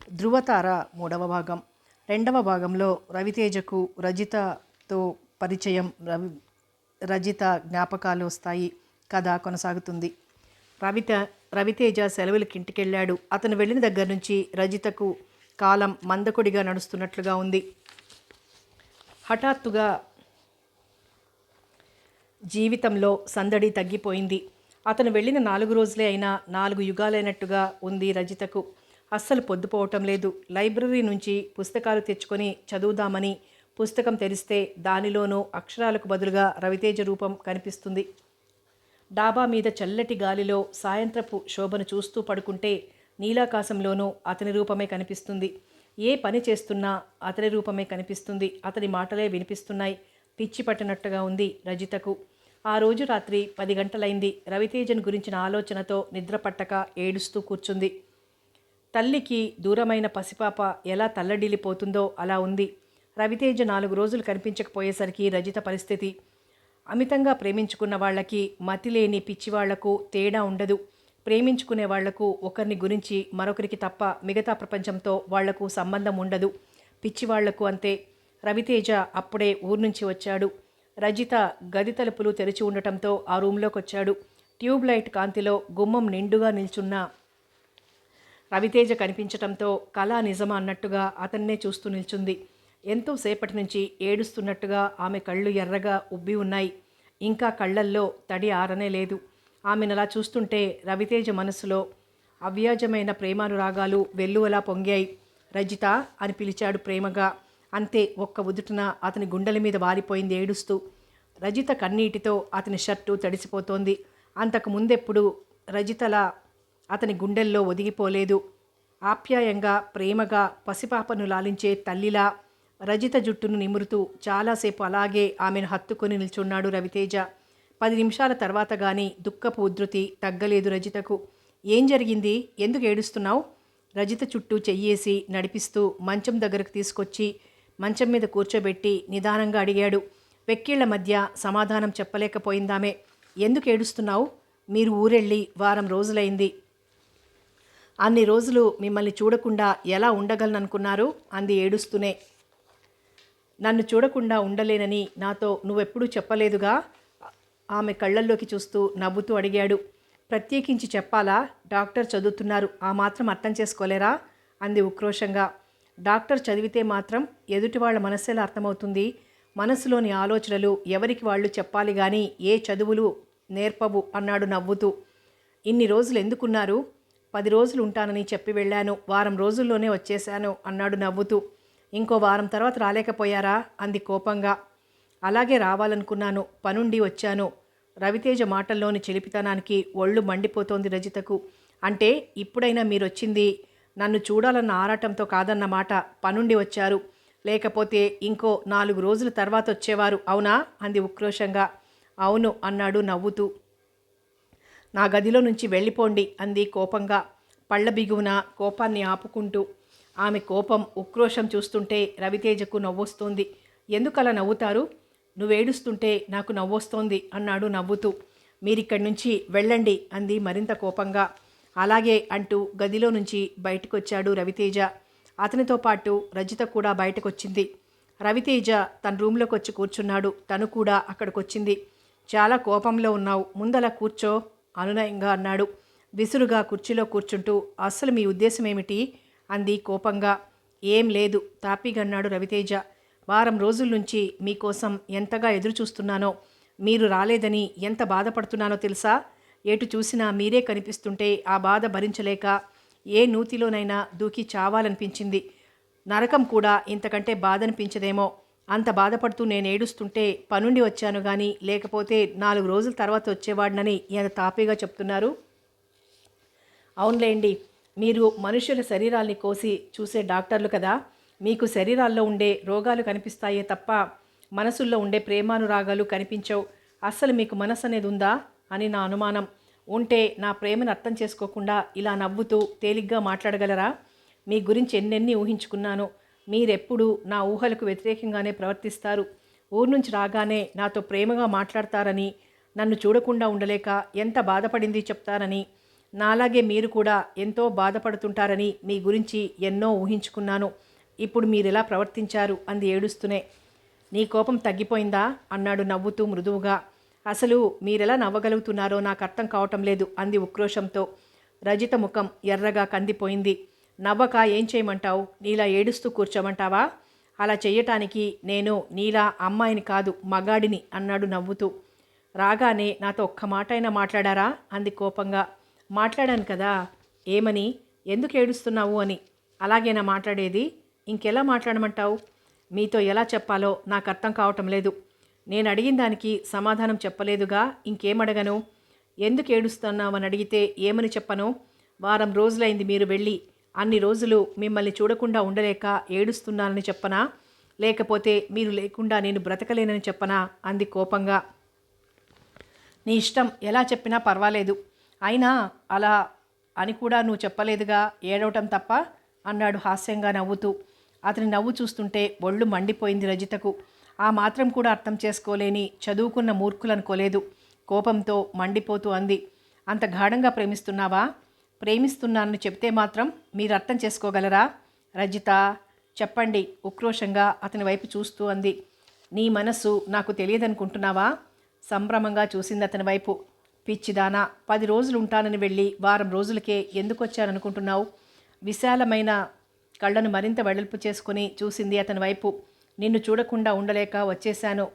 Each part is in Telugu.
ధృవతార మూడవ భాగం. రెండవ భాగంలో రవితేజకు రజితతో పరిచయం, రజిత జ్ఞాపకాలు వస్తాయి. కథ కొనసాగుతుంది. రవితేజ సెలవులకి ఇంటికెళ్ళాడు. అతను వెళ్ళిన దగ్గర నుంచి రజితకు కాలం మందకొడిగా నడుస్తున్నట్లుగా ఉంది. హఠాత్తుగా జీవితంలో సందడి తగ్గిపోయింది. అతను వెళ్ళిన 4 రోజులే అయినా 4 యుగాలైనట్టుగా ఉంది రజితకు. అస్సలు పొద్దుపోవటం లేదు. లైబ్రరీ నుంచి పుస్తకాలు తెచ్చుకొని చదువుదామని పుస్తకం తెరిస్తే దానిలోనూ అక్షరాలకు బదులుగా రవితేజ రూపం కనిపిస్తుంది. డాబా మీద చల్లటి గాలిలో సాయంత్రపు శోభను చూస్తూ పడుకుంటే నీలాకాశంలోనూ అతని రూపమే కనిపిస్తుంది. ఏ పని చేస్తున్నా అతని రూపమే కనిపిస్తుంది. అతని మాటలే వినిపిస్తున్నాయి. పిచ్చి పట్టినట్టుగా ఉంది రజితకు. ఆ రోజు రాత్రి 10 గంటలైంది. రవితేజను గురించిన ఆలోచనతో నిద్ర పట్టక ఏడుస్తూ కూర్చుంది. తల్లికి దూరమైన పసిపాప ఎలా తల్లడిల్లిపోతుందో అలా ఉంది. రవితేజ 4 రోజులు కనిపించకపోయేసరికి రజిత పరిస్థితి. అమితంగా ప్రేమించుకున్న వాళ్లకి, మతిలేని పిచ్చివాళ్లకు తేడా ఉండదు. ప్రేమించుకునే వాళ్లకు ఒకరిని గురించి మరొకరికి తప్ప మిగతా ప్రపంచంతో వాళ్లకు సంబంధం ఉండదు. పిచ్చివాళ్లకు అంతే. రవితేజ అప్పుడే ఊరు నుంచి వచ్చాడు. రజిత గది తలుపులు తెరిచి ఉండటంతో ఆ రూంలోకి వచ్చాడు. ట్యూబ్ లైట్ కాంతిలో గుమ్మం నిండుగా నిల్చున్న రవితేజ కనిపించటంతో కళ నిజమా అన్నట్టుగా అతన్నే చూస్తూ నిల్చుంది. ఎంతో సేపటి నుంచి ఏడుస్తున్నట్టుగా ఆమె కళ్ళు ఎర్రగా ఉబ్బి ఉన్నాయి. ఇంకా కళ్ళల్లో తడి ఆరనే లేదు. ఆమెనలా చూస్తుంటే రవితేజ మనసులో అవ్యాజమైన ప్రేమానురాగాలు వెల్లువలా పొంగాయి. రజిత అని పిలిచాడు ప్రేమగా. అంతే, ఒక్క ఉదుటున అతని గుండెల మీద వారిపోయింది ఏడుస్తూ. రజిత కన్నీటితో అతని షర్టు తడిసిపోతోంది. అంతకు ముందెప్పుడు రజితలా అతని గుండెల్లో ఒదిగిపోలేదు. ఆప్యాయంగా, ప్రేమగా పసిపాపను లాలించే తల్లిలా రజిత జుట్టును నిమురుతూ చాలాసేపు అలాగే ఆమెను హత్తుకొని నిల్చున్నాడు రవితేజ. 10 నిమిషాల తర్వాత గాని దుఃఖపు ఉధృతి తగ్గలేదు రజితకు. ఏం జరిగింది? ఎందుకు ఏడుస్తున్నావు? రజిత చుట్టూ చెయ్యేసి నడిపిస్తూ మంచం దగ్గరకు తీసుకొచ్చి మంచం మీద కూర్చోబెట్టి నిదానంగా అడిగాడు. వెక్కిళ్ల మధ్య సమాధానం చెప్పలేకపోయిందామే. ఎందుకు ఏడుస్తున్నావు? మీరు ఊరెళ్ళి వారం రోజులైంది. అన్ని రోజులు మిమ్మల్ని చూడకుండా ఎలా ఉండగలననుకున్నారు? అంది ఏడుస్తూనే. నన్ను చూడకుండా ఉండలేనని నాతో నువ్వెప్పుడూ చెప్పలేదుగా? ఆమె కళ్ళల్లోకి చూస్తూ నవ్వుతూ అడిగాడు. ప్రత్యేకించి చెప్పాలా? డాక్టర్ చదువుతున్నారు, ఆ మాత్రం అర్థం చేసుకోలేరా? అంది ఉక్రోషంగా. డాక్టర్ చదివితే మాత్రం ఎదుటివాళ్ల మనస్సెలా అర్థమవుతుంది? మనసులోని ఆలోచనలు ఎవరికి వాళ్ళు చెప్పాలి గాని ఏ చదువులు నేర్పవు అన్నాడు నవ్వుతూ. ఇన్ని రోజులు ఎందుకున్నారు? 10 రోజులు ఉంటానని చెప్పి వెళ్ళాను. వారం రోజుల్లోనే వచ్చేశాను అన్నాడు నవ్వుతూ. ఇంకో వారం తర్వాత రాలేకపోయారా? అంది కోపంగా. అలాగే రావాలనుకున్నాను, పనుండి వచ్చాను. రవితేజ మాటల్లోని చిలిపితనానికి ఒళ్ళు మండిపోతోంది రజితకు. అంటే ఇప్పుడైనా మీరొచ్చింది నన్ను చూడాలన్న ఆరాటంతో కాదన్నమాట. పనుండి వచ్చారు. లేకపోతే ఇంకో 4 రోజుల తర్వాత వచ్చేవారు, అవునా? అంది ఉక్రోషంగా. అవును అన్నాడు నవ్వుతూ. నా గదిలో నుంచి వెళ్ళిపోండి అంది కోపంగా, పళ్ళ బిగువున కోపాన్ని ఆపుకుంటూ. ఆమె కోపం, ఉక్రోషం చూస్తుంటే రవితేజకు నవ్వొస్తోంది. ఎందుకలా నవ్వుతారు? నువ్వేడుస్తుంటే నాకు నవ్వొస్తోంది అన్నాడు నవ్వుతూ. మీరిక్కడి నుంచి వెళ్ళండి అంది మరింత కోపంగా. అలాగే అంటూ గదిలో నుంచి బయటకొచ్చాడు రవితేజ. అతనితో పాటు రజిత కూడా బయటకొచ్చింది. రవితేజ తన రూంలోకి వచ్చి కూర్చున్నాడు. తను కూడా అక్కడికొచ్చింది. చాలా కోపంలో ఉన్నావు, ముందలా కూర్చో అనునయంగా అన్నాడు. విసురుగా కుర్చీలో కూర్చుంటూ అస్సలు మీ ఉద్దేశం ఏమిటి? అంది కోపంగా. ఏం లేదు తాపీగన్నాడు రవితేజ. వారం రోజుల నుంచి మీకోసం ఎంతగా ఎదురు చూస్తున్నానో, మీరు రాలేదని ఎంత బాధపడుతున్నానో తెలుసా? ఎటు చూసినా మీరే కనిపిస్తుంటే ఆ బాధ భరించలేక ఏ నూతిలోనైనా దూకి చావాలనిపించింది. నరకం కూడా ఇంతకంటే బాధ అనిపించదేమో. అంత బాధపడుతూ నేను ఏడుస్తుంటే పనుండి వచ్చాను కానీ లేకపోతే 4 రోజుల తర్వాత వచ్చేవాడినని ఎంత తాపీగా చెప్తున్నారు. అవునులేండి, మీరు మనుషుల శరీరాల్ని కోసి చూసే డాక్టర్లు కదా. మీకు శరీరాల్లో ఉండే రోగాలు కనిపిస్తాయే తప్ప మనసుల్లో ఉండే ప్రేమానురాగాలు కనిపించవు. అస్సలు మీకు మనసు అనేది ఉందా అని నా అనుమానం. ఉంటే నా ప్రేమను అర్థం చేసుకోకుండా ఇలా నవ్వుతూ తేలిగ్గా మాట్లాడగలరా? మీ గురించి ఎన్నెన్ని ఊహించుకున్నాను. మీరెప్పుడు నా ఊహలకు వ్యతిరేకంగానే ప్రవర్తిస్తారు. ఊరు నుంచి రాగానే నాతో ప్రేమగా మాట్లాడతారని, నన్ను చూడకుండా ఉండలేక ఎంత బాధపడింది చెప్తారని, నాలాగే మీరు కూడా ఎంతో బాధపడుతుంటారని మీ గురించి ఎన్నో ఊహించుకున్నాను. ఇప్పుడు మీరెలా ప్రవర్తించారు అంది ఏడుస్తూనే. నీ కోపం తగ్గిపోయిందా అన్నాడు నవ్వుతూ మృదువుగా. అసలు మీరెలా నవ్వగలుగుతున్నారో నాకు అర్థం కావటం లేదు అంది ఉక్రోషంతో. రజిత ముఖం ఎర్రగా కందిపోయింది. నవ్వక ఏం చేయమంటావు? నీలా ఏడుస్తూ కూర్చోమంటావా? అలా చెయ్యటానికి నేను నీలా అమ్మాయిని కాదు, మగాడిని అన్నాడు నవ్వుతూ. రాగానే నాతో ఒక్క మాట అయినా మాట్లాడారా అంది కోపంగా. మాట్లాడాను కదా. ఏమని? ఎందుకు ఏడుస్తున్నావు అని. అలాగేనా మాట్లాడేది? ఇంకెలా మాట్లాడమంటావు? మీతో ఎలా చెప్పాలో నాకు అర్థం కావటం లేదు. నేను అడిగిన దానికి సమాధానం చెప్పలేదుగా, ఇంకేమడగను? ఎందుకు ఏడుస్తున్నావని అడిగితే ఏమని చెప్పను? వారం రోజులైంది మీరు వెళ్ళి. అన్ని రోజులు మిమ్మల్ని చూడకుండా ఉండలేక ఏడుస్తున్నానని చెప్పనా? లేకపోతే మీరు లేకుండా నేను బ్రతకలేనని చెప్పనా అంది కోపంగా. నీ ఇష్టం, ఎలా చెప్పినా పర్వాలేదు. అయినా అలా అని కూడా నువ్వు చెప్పలేదుగా, ఏడవటం తప్ప అన్నాడు హాస్యంగా నవ్వుతూ. అతని నవ్వు చూస్తుంటే ఒళ్ళు మండిపోయింది రజితకు. ఆ మాత్రం కూడా అర్థం చేసుకోలేని చదువుకున్న మూర్ఖులనుకోలేదు. కోపంతో మండిపోతూ అంది. అంత గాఢంగా ప్రేమిస్తున్నావా? ప్రేమిస్తున్నానని చెప్తే మాత్రం మీరు అర్థం చేసుకోగలరా? రజిత, చెప్పండి ఉక్రోషంగా అతని వైపు చూస్తూ అంది. నీ మనసు నాకు తెలియదనుకుంటున్నావా? సంభ్రమంగా చూసింది అతని వైపు. పిచ్చిదానా, 10 రోజులు ఉంటానని వెళ్ళి వారం రోజులకే ఎందుకు వచ్చాననుకుంటున్నావు? విశాలమైన కళ్ళను మరింత వెడల్పు చేసుకుని చూసింది అతని వైపు. నిన్ను చూడకుండా ఉండలేక వచ్చేశాను.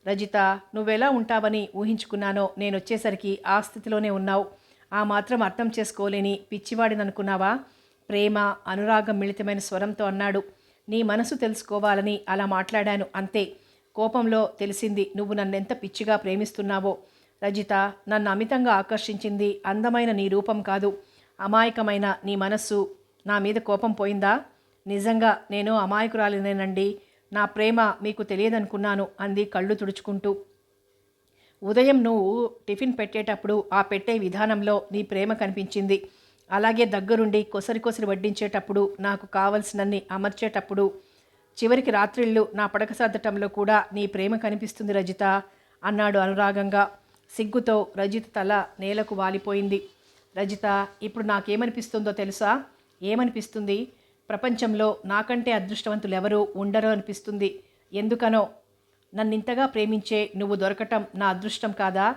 రజిత, నువ్వెలా ఉంటావని ఊహించుకున్నానో నేనొచ్చేసరికి ఆ స్థితిలోనే ఉన్నావు. ఆ మాత్రం అర్థం చేసుకోలేని పిచ్చివాడిననుకున్నావా? ప్రేమ, అనురాగం మిళితమైన స్వరంతో అన్నాడు. నీ మనసు తెలుసుకోవాలని అలా మాట్లాడాను అంతే. కోపంలో తెలిసింది నువ్వు నన్నెంత పిచ్చిగా ప్రేమిస్తున్నావో. రజిత, నన్ను అమితంగా ఆకర్షించింది అందమైన నీ రూపం కాదు, అమాయకమైన నీ మనస్సు. నా మీద కోపం పోయిందా? నిజంగా నేను అమాయకురాలినేనండి. నా ప్రేమ మీకు తెలియదనుకున్నాను అంది కళ్ళు తుడుచుకుంటూ. ఉదయం నువ్వు టిఫిన్ పెట్టేటప్పుడు ఆ పెట్టే విధానంలో నీ ప్రేమ కనిపించింది. అలాగే దగ్గరుండి కొసరి కొసరి వడ్డించేటప్పుడు, నాకు కావలసినన్ని అమర్చేటప్పుడు, చివరికి రాత్రిళ్ళు నా పడక సర్దటంలో కూడా నీ ప్రేమ కనిపిస్తుంది రజిత అన్నాడు అనురాగంగా. సిగ్గుతో రజిత తల నేలకు వాలిపోయింది. రజిత, ఇప్పుడు నాకేమనిపిస్తుందో తెలుసా? ఏమనిపిస్తుంది? ప్రపంచంలో నాకంటే అదృష్టవంతులు ఎవరూ ఉండరు అనిపిస్తుంది. ఎందుకనో. నన్నింతగా ప్రేమించే నువ్వు దొరకటం నా అదృష్టం కాదా?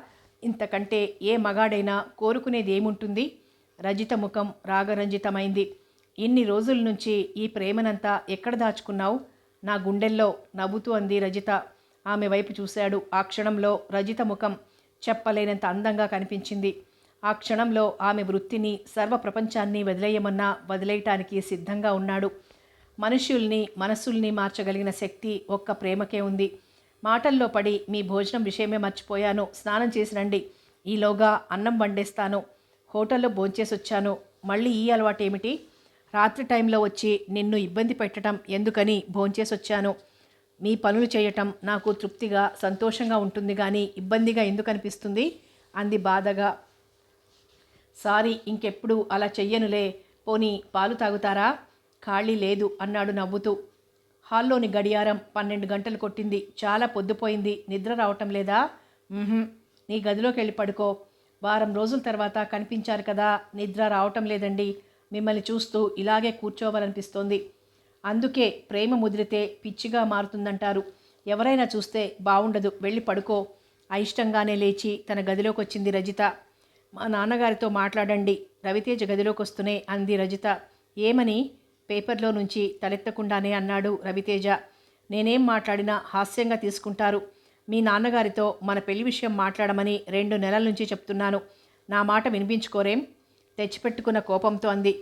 ఇంతకంటే ఏ మగాడైనా కోరుకునేది ఏముంటుంది? రజిత ముఖం రాగరంజితమైంది. ఇన్ని రోజుల నుంచి ఈ ప్రేమనంతా ఎక్కడ దాచుకున్నావు? నా గుండెల్లో నవ్వుతూ అంది రజిత. ఆమె వైపు చూశాడు. ఆ క్షణంలో రజిత ముఖం చెప్పలేనంత అందంగా కనిపించింది. ఆ క్షణంలో ఆమె వృత్తిని, సర్వ ప్రపంచాన్ని వదిలేయమన్నా వదిలేయటానికి సిద్ధంగా ఉన్నాడు. మనుష్యుల్ని, మనస్సుల్ని మార్చగలిగిన శక్తి ఒక్క ప్రేమకే ఉంది. మాటల్లో పడి మీ భోజనం విషయమే మర్చిపోయాను. స్నానం చేసి రండి. ఈలోగా అన్నం వండేస్తాను. హోటల్లో భోంచేసొచ్చాను. మళ్ళీ ఈ అలవాటేమిటి? రాత్రి టైంలో వచ్చి నిన్ను ఇబ్బంది పెట్టడం ఎందుకని భోంచేసొచ్చాను. మీ పనులు చేయటం నాకు తృప్తిగా, సంతోషంగా ఉంటుంది కానీ ఇబ్బందిగా ఎందుకు అనిపిస్తుంది అంది బాధగా. సారీ, ఇంకెప్పుడు అలా చెయ్యనులే. పోనీ పాలు తాగుతారా? ఖాళీ లేదు అన్నాడు నవ్వుతూ. హాల్లోని గడియారం 12 గంటలు కొట్టింది. చాలా పొద్దుపోయింది. నిద్ర రావటం లేదా? నీ గదిలోకి వెళ్ళి పడుకో. వారం రోజుల తర్వాత కనిపించారు కదా, నిద్ర రావటం లేదండి. మిమ్మల్ని చూస్తూ ఇలాగే కూర్చోవాలనిపిస్తోంది. అందుకే ప్రేమ ముదిరితే పిచ్చిగా మారుతుందంటారు. ఎవరైనా చూస్తే బావుండదు, వెళ్ళి పడుకో. అయిష్టంగానే లేచి తన గదిలోకి వచ్చింది రజిత. మా నాన్నగారితో మాట్లాడండి, రవితేజ గదిలోకి వస్తూనే అంది రజిత. ఏమని? పేపర్లో నుంచి తలెత్తకుండానే అన్నాడు రవితేజ. నేనేం మాట్లాడినా హాస్యంగా తీసుకుంటారు. మీ నాన్నగారితో మన పెళ్లి విషయం మాట్లాడమని 2 నెలల నుంచి చెప్తున్నాను. నా మాట వినిపించుకోరేం? తెచ్చిపెట్టుకున్న కోపంతో అంది.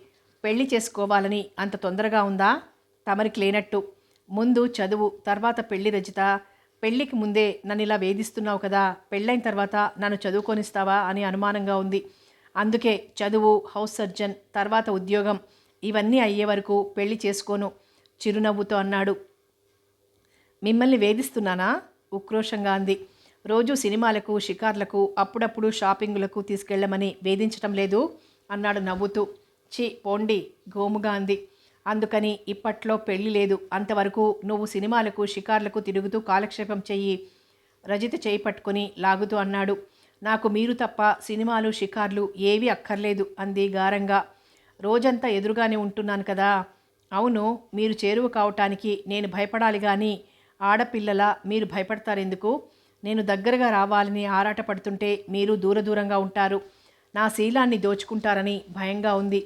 పెళ్లి చేసుకోవాలని అంత తొందరగా ఉందా? తమరికి లేనట్టు. ముందు చదువు, తర్వాత పెళ్లి రజిత. పెళ్లికి ముందే నన్ను ఇలా వేధిస్తున్నావు కదా, పెళ్ళైన తర్వాత నన్ను చదువుకొనిస్తావా అని అనుమానంగా ఉంది. అందుకే చదువు, హౌస్ సర్జన్, తర్వాత ఉద్యోగం ఇవన్నీ అయ్యే వరకు పెళ్లి చేసుకోను చిరునవ్వుతో అన్నాడు. మిమ్మల్ని వేధిస్తున్నానా? ఉక్రోషంగా అంది. రోజు సినిమాలకు, షికార్లకు, అప్పుడప్పుడు షాపింగులకు తీసుకెళ్లమని వేధించటం లేదు అన్నాడు నవ్వుతూ. చి పోండి గోముగా అంది. అందుకని ఇప్పట్లో పెళ్లి లేదు. అంతవరకు నువ్వు సినిమాలకు, షికార్లకు తిరుగుతూ కాలక్షేపం చెయ్యి. రజిత చేయి పట్టుకుని లాగుతూ అన్నాడు. నాకు మీరు తప్ప సినిమాలు షికార్లు ఏవి అక్కర్లేదు అంది గారంగా. రోజంతా ఎదురుగానే ఉంటున్నాను కదా. అవును, మీరు చేరువ కావటానికి నేను భయపడాలి కానీ ఆడపిల్లలా మీరు భయపడతారెందుకు? నేను దగ్గరగా రావాలని ఆరాటపడుతుంటే మీరు దూరంగా ఉంటారు. నా శీలాన్ని దోచుకుంటారని భయంగా ఉంది.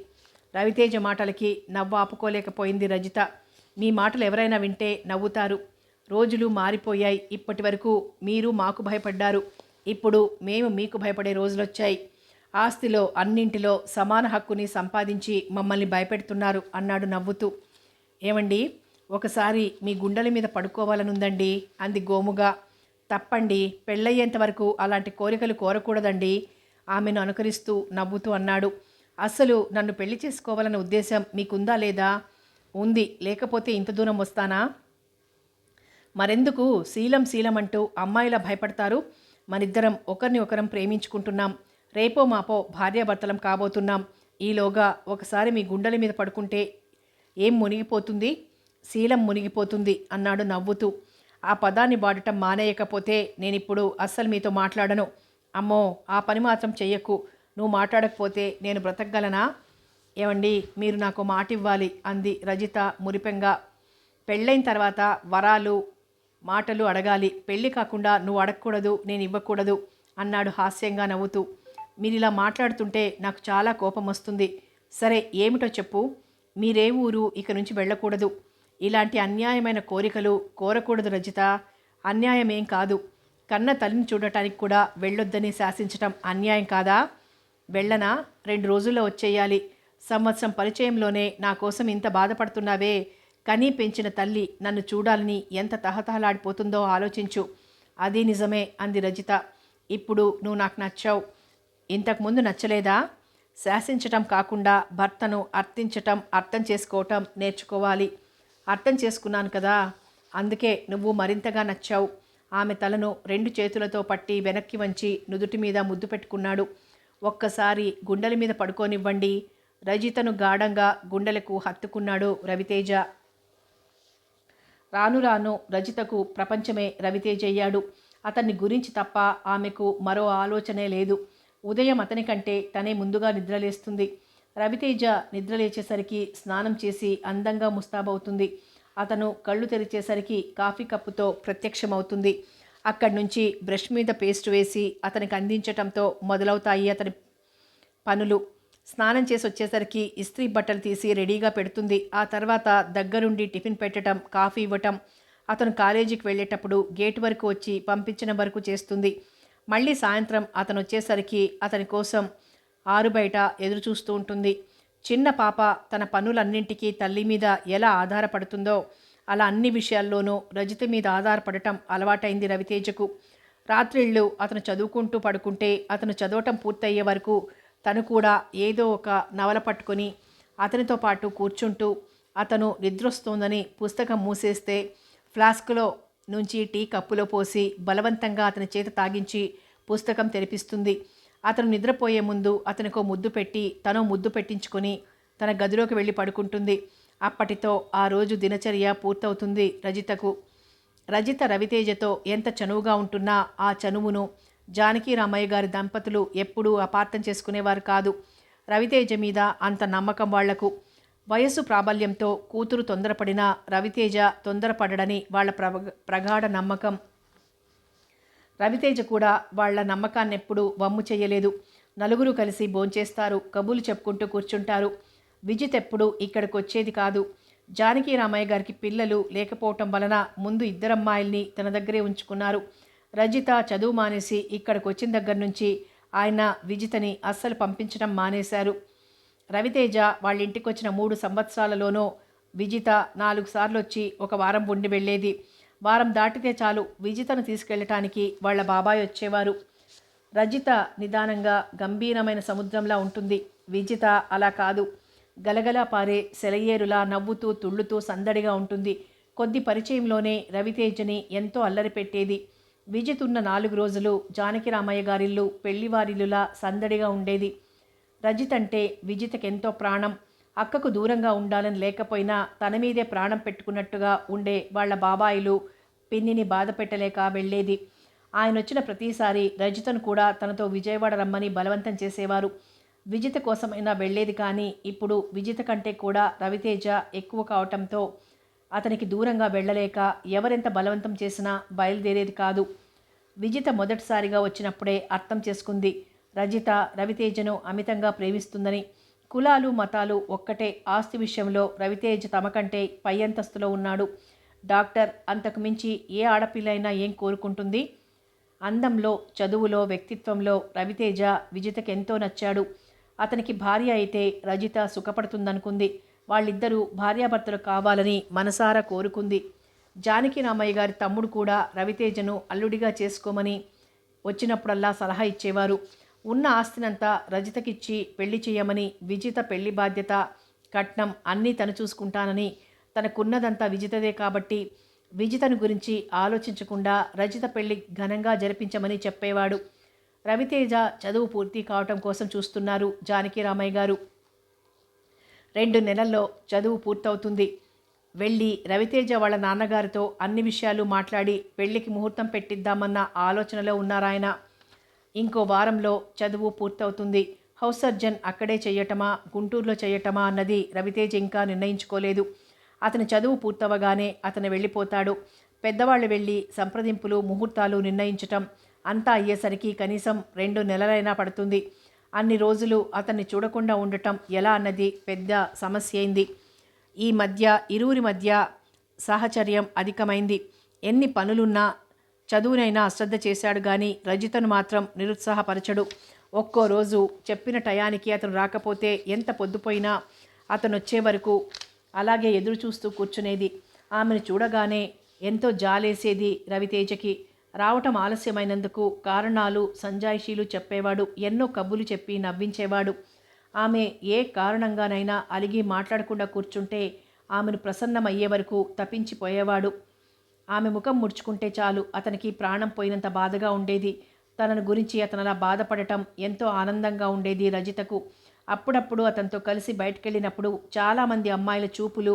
రవితేజ మాటలకి నవ్వు ఆపుకోలేకపోయింది రజిత. మీ మాటలు ఎవరైనా వింటే నవ్వుతారు. రోజులు మారిపోయాయి. ఇప్పటి వరకు మీరు మాకు భయపడ్డారు. ఇప్పుడు మేము మీకు భయపడే రోజులొచ్చాయి. ఆస్తిలో అన్నింటిలో సమాన హక్కుని సంపాదించి మమ్మల్ని భయపెడుతున్నారు అన్నాడు నవ్వుతూ. ఏమండి, ఒకసారి మీ గుండెల మీద పడుకోవాలనుందండి అంది గోముగా. తప్పండి, పెళ్ళయ్యేంత వరకు అలాంటి కోరికలు కోరకూడదండి ఆమెను అనుకరిస్తూ నవ్వుతూ అన్నాడు. అస్సలు నన్ను పెళ్లి చేసుకోవాలన్న ఉద్దేశం మీకుందా లేదా? ఉంది, లేకపోతే ఇంత దూరం వస్తానా? మరెందుకు శీలం అంటూ అమ్మాయిలా భయపడతారు? మనిద్దరం ఒకరిని ఒకరం ప్రేమించుకుంటున్నాం. రేపో మాపో భార్యాభర్తలం కాబోతున్నాం. ఈలోగా ఒకసారి మీ గుండెల మీద పడుకుంటే ఏం మునిగిపోతుంది? శీలం మునిగిపోతుంది అన్నాడు నవ్వుతూ. ఆ పదాన్ని వాడటం మానేయకపోతే నేనిప్పుడు అస్సలు మీతో మాట్లాడను. అమ్మో, ఆ పని మాత్రం చెయ్యకు. నువ్వు మాట్లాడకపోతే నేను బ్రతకగలనా? ఏమండి, మీరు నాకు మాట ఇవ్వాలి అంది రజిత మురిపెంగా. పెళ్ళైన తర్వాత వరాలు మాటలు అడగాలి. పెళ్ళి కాకుండా నువ్వు అడగకూడదు, నేను ఇవ్వకూడదు అన్నాడు హాస్యంగా నవ్వుతూ. మీరిలా మాట్లాడుతుంటే నాకు చాలా కోపం వస్తుంది. సరే, ఏమిటో చెప్పు. మీరే ఊరు ఇక నుంచి వెళ్ళకూడదు. ఇలాంటి అన్యాయమైన కోరికలు కోరకూడదు రజిత. అన్యాయమేం కాదు. కన్న తల్లిని చూడటానికి కూడా వెళ్ళొద్దని శాసించటం అన్యాయం కాదా? వెళ్ళనా? 2 రోజుల్లో వచ్చేయాలి. సంవత్సరం పరిచయంలోనే నా కోసం ఇంత బాధపడుతున్నావే. కనీ పెంచిన తల్లి నన్ను చూడాలని ఎంత తహతహలాడిపోతుందో ఆలోచించు. అది నిజమే అంది రజిత. ఇప్పుడు నువ్వు నాకు నచ్చావు. ఇంతకుముందు నచ్చలేదా? శాసించటం కాకుండా భర్తను అర్థం చేసుకోవటం నేర్చుకోవాలి. అర్థం చేసుకున్నాను కదా, అందుకే నువ్వు మరింతగా నచ్చావు. ఆమె తలను 2 చేతులతో పట్టి వెనక్కి వంచి నుదుటి మీద ముద్దు పెట్టుకున్నాడు. ఒక్కసారి గుండెల మీద పడుకోనివ్వండి. రజితను గాఢంగా గుండెలకు హత్తుకున్నాడు రవితేజ. రాను రాను రజితకు ప్రపంచమే రవితేజ అయ్యాడు. అతన్ని గురించి తప్ప ఆమెకు మరో ఆలోచనే లేదు. ఉదయం అతని కంటే తనే ముందుగా నిద్రలేస్తుంది. రవితేజ నిద్రలేచేసరికి స్నానం చేసి అందంగా ముస్తాబవుతుంది. అతను కళ్ళు తెరిచేసరికి కాఫీ కప్పుతో ప్రత్యక్షమవుతుంది. అక్కడి నుంచి బ్రష్ మీద పేస్ట్ వేసి అతనికి అందించటంతో మొదలవుతాయి అతని పనులు. స్నానం చేసి వచ్చేసరికి ఇస్త్రీ బట్టలు తీసి రెడీగా పెడుతుంది. ఆ తర్వాత దగ్గరుండి టిఫిన్ పెట్టడం, కాఫీ ఇవ్వటం, అతను కాలేజీకి వెళ్ళేటప్పుడు గేటు వరకు వచ్చి పంపించిన వరకు చేస్తుంది. మళ్ళీ సాయంత్రం అతను వచ్చేసరికి అతని కోసం ఆరుబయట ఎదురు చూస్తూ ఉంటుంది. చిన్న పాప తన పనులన్నింటికీ తల్లి మీద ఎలా ఆధారపడుతుందో అలా అన్ని విషయాల్లోనూ రజిత మీద ఆధారపడటం అలవాటైంది రవితేజకు. రాత్రిళ్ళు అతను చదువుకుంటూ పడుకుంటే అతను చదవటం పూర్తయ్యే వరకు తను కూడా ఏదో ఒక నవల పట్టుకొని అతనితో పాటు కూర్చుంటూ, అతను నిద్రొస్తోందని పుస్తకం మూసేస్తే ఫ్లాస్క్లో నుంచి టీ కప్పులో పోసి బలవంతంగా అతని చేత తాగించి పుస్తకం తెరిపిస్తుంది. అతను నిద్రపోయే ముందు అతనికో ముద్దు పెట్టి తనో ముద్దు పెట్టించుకొని తన గదిలోకి వెళ్ళి పడుకుంటుంది. అప్పటితో ఆ రోజు దినచర్య పూర్తవుతుంది రజితకు. రజిత రవితేజతో ఎంత చనువుగా ఉంటున్నా ఆ చనువును జానకి రామయ్య గారి దంపతులు ఎప్పుడూ అపార్థం చేసుకునేవారు కాదు. రవితేజ మీద అంత నమ్మకం వాళ్లకు. వయస్సు ప్రాబల్యంతో కూతురు తొందరపడినా రవితేజ తొందరపడడని వాళ్ల ప్రగాఢ నమ్మకం. రవితేజ కూడా వాళ్ల నమ్మకాన్నెప్పుడూ వమ్ము చెయ్యలేదు. నలుగురు కలిసి భోంచేస్తారు, కబుర్లు చెప్పుకుంటూ కూర్చుంటారు. విజిత్ ఎప్పుడు ఇక్కడికి వచ్చేది కాదు. జానకి రామయ్య గారికి పిల్లలు లేకపోవటం వలన ముందు 2 అమ్మాయిల్ని తన దగ్గరే ఉంచుకున్నారు. రజిత చదువు మానేసి ఇక్కడికి వచ్చిన దగ్గర నుంచి ఆయన విజితని అస్సలు పంపించడం మానేశారు. రవితేజ వాళ్ళ ఇంటికి వచ్చిన 3 సంవత్సరాలలోనూ విజిత 4 సార్లు వచ్చి 1 వారం ఉండి వెళ్ళేది. వారం దాటితే చాలు విజితను తీసుకెళ్ళటానికి వాళ్ళ బాబాయ్ వచ్చేవారు. రజిత నిదానంగా గంభీరమైన సముద్రంలా ఉంటుంది. విజిత అలా కాదు. గలగలా పారే సెలయేరులా నవ్వుతూ తుళ్ళుతూ సందడిగా ఉంటుంది. కొద్ది పరిచయంలోనే రవితేజని ఎంతో అల్లరి పెట్టేది. విజిత్ ఉన్న 4 రోజులు జానకి రామయ్య గారిల్లు పెళ్లివారిల్లులా సందడిగా ఉండేది. రజిత్ అంటే విజితకెంతో ప్రాణం. అక్కకు దూరంగా ఉండాలని లేకపోయినా తన మీదే ప్రాణం పెట్టుకున్నట్టుగా ఉండే వాళ్ల బాబాయిలు పిన్నిని బాధ పెట్టలేక వెళ్ళేది. ఆయన వచ్చిన ప్రతిసారి రజితను కూడా తనతో విజయవాడ రమ్మని బలవంతం చేసేవారు. విజిత కోసమైనా వెళ్ళేది, కానీ ఇప్పుడు విజిత కంటే కూడా రవితేజ ఎక్కువ కావటంతో అతనికి దూరంగా వెళ్ళలేక ఎవరెంత బలవంతం చేసినా బయలుదేరేది కాదు. విజిత మొదటిసారిగా వచ్చినప్పుడే అర్థం చేసుకుంది రజిత రవితేజను అమితంగా ప్రేమిస్తుందని. కులాలు మతాలు ఒక్కటే, ఆస్తి విషయంలో రవితేజ తమకంటే పై అంతస్తులో ఉన్నాడు. డాక్టర్, అంతకు మించి ఏ ఆడపిల్లైనా ఏం కోరుకుంటుంది? అందంలో, చదువులో, వ్యక్తిత్వంలో రవితేజ విజితకెంతో నచ్చాడు. అతనికి భార్య అయితే రజిత సుఖపడుతుందనుకుంది. వాళ్ళిద్దరూ భార్యాభర్తలు కావాలని మనసారా కోరుకుంది. జానకి రామయ్య గారి తమ్ముడు కూడా రవితేజను అల్లుడిగా చేసుకోమని వచ్చినప్పుడల్లా సలహా ఇచ్చేవారు. ఉన్న ఆస్తినంతా రజితకిచ్చి పెళ్లి చేయమని, విజిత పెళ్లి బాధ్యత, కట్నం అన్నీ తను చూసుకుంటానని, తనకున్నదంతా విజితదే కాబట్టి విజితను గురించి ఆలోచించకుండా రజిత పెళ్లి ఘనంగా జరిపించమని చెప్పేవాడు. రవితేజ చదువు పూర్తి కావటం కోసం చూస్తున్నారు జానకి రామయ్య గారు. 2 నెలల్లో చదువు పూర్తవుతుంది. వెళ్ళి రవితేజ వాళ్ళ నాన్నగారితో అన్ని విషయాలు మాట్లాడి పెళ్లికి ముహూర్తం పెట్టిద్దామన్న ఆలోచనలో ఉన్నారాయన. ఇంకో వారంలో చదువు పూర్తవుతుంది. హౌస్ సర్జన్ అక్కడే చెయ్యటమా, గుంటూరులో చెయ్యటమా అన్నది రవితేజ ఇంకా నిర్ణయించుకోలేదు. అతని చదువు పూర్తవగానే అతను వెళ్ళిపోతాడు. పెద్దవాళ్ళు వెళ్ళి సంప్రదింపులు, ముహూర్తాలు నిర్ణయించటం అంతా అయ్యేసరికి కనీసం 2 నెలలైనా పడుతుంది. అన్ని రోజులు అతన్ని చూడకుండా ఉండటం ఎలా అన్నది పెద్ద సమస్య అయింది. ఈ మధ్య ఇరువురి మధ్య సాహచర్యం అధికమైంది. ఎన్ని పనులున్నా చదువునైనా అశ్రద్ధ చేశాడు కానీ రజితను మాత్రం నిరుత్సాహపరచడు. ఒక్కో రోజు చెప్పిన టయానికి అతను రాకపోతే ఎంత పొద్దుపోయినా అతను వచ్చే వరకు అలాగే ఎదురు చూస్తూ కూర్చునేది. ఆమెను చూడగానే ఎంతో జాలేసేది రవితేజకి. రావటం ఆలస్యమైనందుకు కారణాలు, సంజాయిషీలు చెప్పేవాడు. ఎన్నో కబులు చెప్పి నవ్వించేవాడు. ఆమె ఏ కారణంగానైనా అలిగి మాట్లాడకుండా కూర్చుంటే ఆమెను ప్రసన్నమయ్యే వరకు తప్పించిపోయేవాడు. ఆమె ముఖం ముడుచుకుంటే చాలు అతనికి ప్రాణం పోయినంత బాధగా ఉండేది. తనను గురించి అతను అలా బాధపడటం ఎంతో ఆనందంగా ఉండేది రజితకు. అప్పుడప్పుడు అతనితో కలిసి బయటకెళ్ళినప్పుడు చాలామంది అమ్మాయిల చూపులు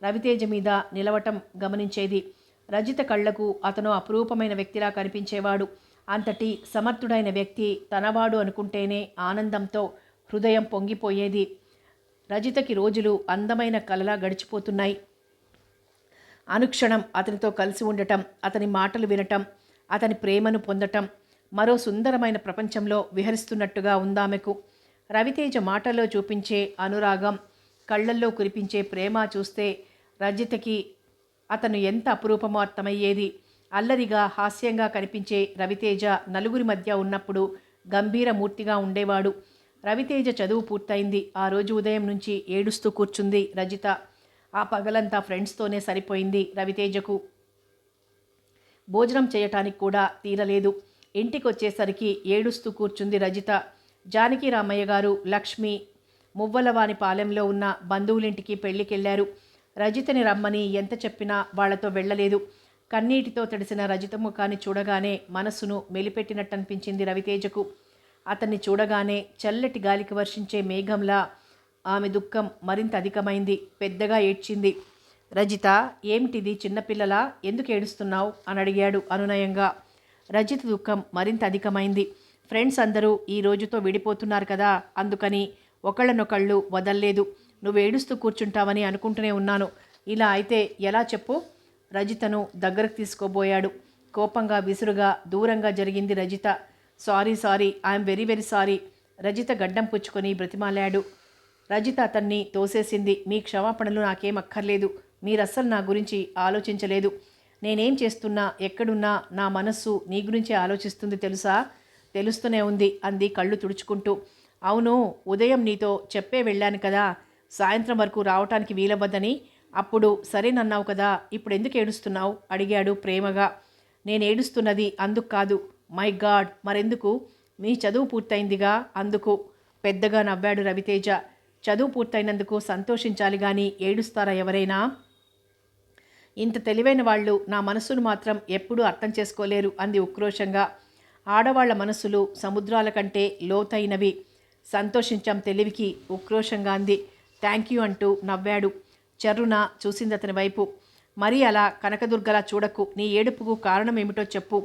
రవితేజ మీద నిలవటం గమనించేది. రజిత కళ్లకు అతను అపురూపమైన వ్యక్తిలా కనిపించేవాడు. అంతటి సమర్థుడైన వ్యక్తి తనవాడు అనుకుంటేనే ఆనందంతో హృదయం పొంగిపోయేది. రజితకి రోజులు అందమైన కలలా గడిచిపోతున్నాయి. అనుక్షణం అతనితో కలిసి ఉండటం, అతని మాటలు వినటం, అతని ప్రేమను పొందటం మరో సుందరమైన ప్రపంచంలో విహరిస్తున్నట్టుగా ఉందామెకు. రవితేజ మాటల్లో చూపించే అనురాగం, కళ్ళల్లో కురిపించే ప్రేమ చూస్తే రజితకి అతను ఎంత అపురూపమో అర్థమయ్యేది. అల్లరిగా, హాస్యంగా కనిపించే రవితేజ నలుగురి మధ్య ఉన్నప్పుడు గంభీరమూర్తిగా ఉండేవాడు. రవితేజ చదువు పూర్తయింది. ఆ రోజు ఉదయం నుంచి ఏడుస్తూ కూర్చుంది రజిత. ఆ పగలంతా ఫ్రెండ్స్తోనే సరిపోయింది రవితేజకు. భోజనం చేయటానికి కూడా తీరలేదు. ఇంటికి వచ్చేసరికి ఏడుస్తూ కూర్చుంది రజిత. జానకి రామయ్య గారు, లక్ష్మి మువ్వలవాని పాలెంలో ఉన్న బంధువులింటికి పెళ్లికెళ్లారు. రజితని రమ్మని ఎంత చెప్పినా వాళ్లతో వెళ్ళలేదు. కన్నీటితో తడిసిన రజిత ముఖాన్ని చూడగానే మనస్సును మెలిపెట్టినట్టనిపించింది రవితేజకు. అతన్ని చూడగానే చల్లటి గాలికి వర్షించే మేఘంలా ఆమె దుఃఖం మరింత అధికమైంది. పెద్దగా ఏడ్చింది. రజిత, ఏమిటిది చిన్నపిల్లలా, ఎందుకు ఏడుస్తున్నావు అని అడిగాడు అనునయంగా. రజిత దుఃఖం మరింత అధికమైంది. ఫ్రెండ్స్ అందరూ ఈ రోజుతో విడిపోతున్నారు కదా, అందుకని ఒకళ్ళనొకళ్ళు వదల్లేదు. నువ్వు ఏడుస్తూ కూర్చుంటావని అనుకుంటూనే ఉన్నాను. ఇలా అయితే ఎలా చెప్పు? రజితను దగ్గరకు తీసుకోబోయాడు. కోపంగా, విసురుగా దూరంగా జరిగింది Rajitha. Sorry, I'm very very sorry. Rajitha గడ్డం పుచ్చుకొని బ్రతిమాలాడు. రజిత అతన్ని తోసేసింది. మీ క్షమాపణలు నాకేం అక్కర్లేదు. మీరస్సలు నా గురించి ఆలోచించలేదు. నేనేం చేస్తున్నా, ఎక్కడున్నా నా మనస్సు నీ గురించే ఆలోచిస్తుంది తెలుసా? తెలుస్తూనే ఉంది అంది కళ్ళు తుడుచుకుంటూ. అవును, ఉదయం నీతో చెప్పే వెళ్ళాను కదా సాయంత్రం వరకు రావటానికి వీలవ్వదని. అప్పుడు సరేనన్నావు కదా, ఇప్పుడు ఎందుకు ఏడుస్తున్నావు అడిగాడు ప్రేమగా. నేను ఏడుస్తున్నది అందుకు కాదు. మై గాడ్, మరెందుకు? మీ చదువు పూర్తయిందిగా అందుకు. పెద్దగా నవ్వాడు రవితేజ. చదువు పూర్తయినందుకు సంతోషించాలి కానీ ఏడుస్తారా ఎవరైనా? ఇంత తెలివైన వాళ్ళు నా మనస్సును మాత్రం ఎప్పుడూ అర్థం చేసుకోలేరు అంది ఉక్రోషంగా. ఆడవాళ్ల మనస్సులు సముద్రాల కంటే లోతైనవి. సంతోషించాం తెలివికి, ఉక్రోషంగా అంది. థ్యాంక్ యూ అంటూ నవ్వాడు. చర్రున చూసింది అతని వైపు. మరీ అలా కనకదుర్గలా చూడకు. నీ ఏడుపుకు కారణం ఏమిటో చెప్పు.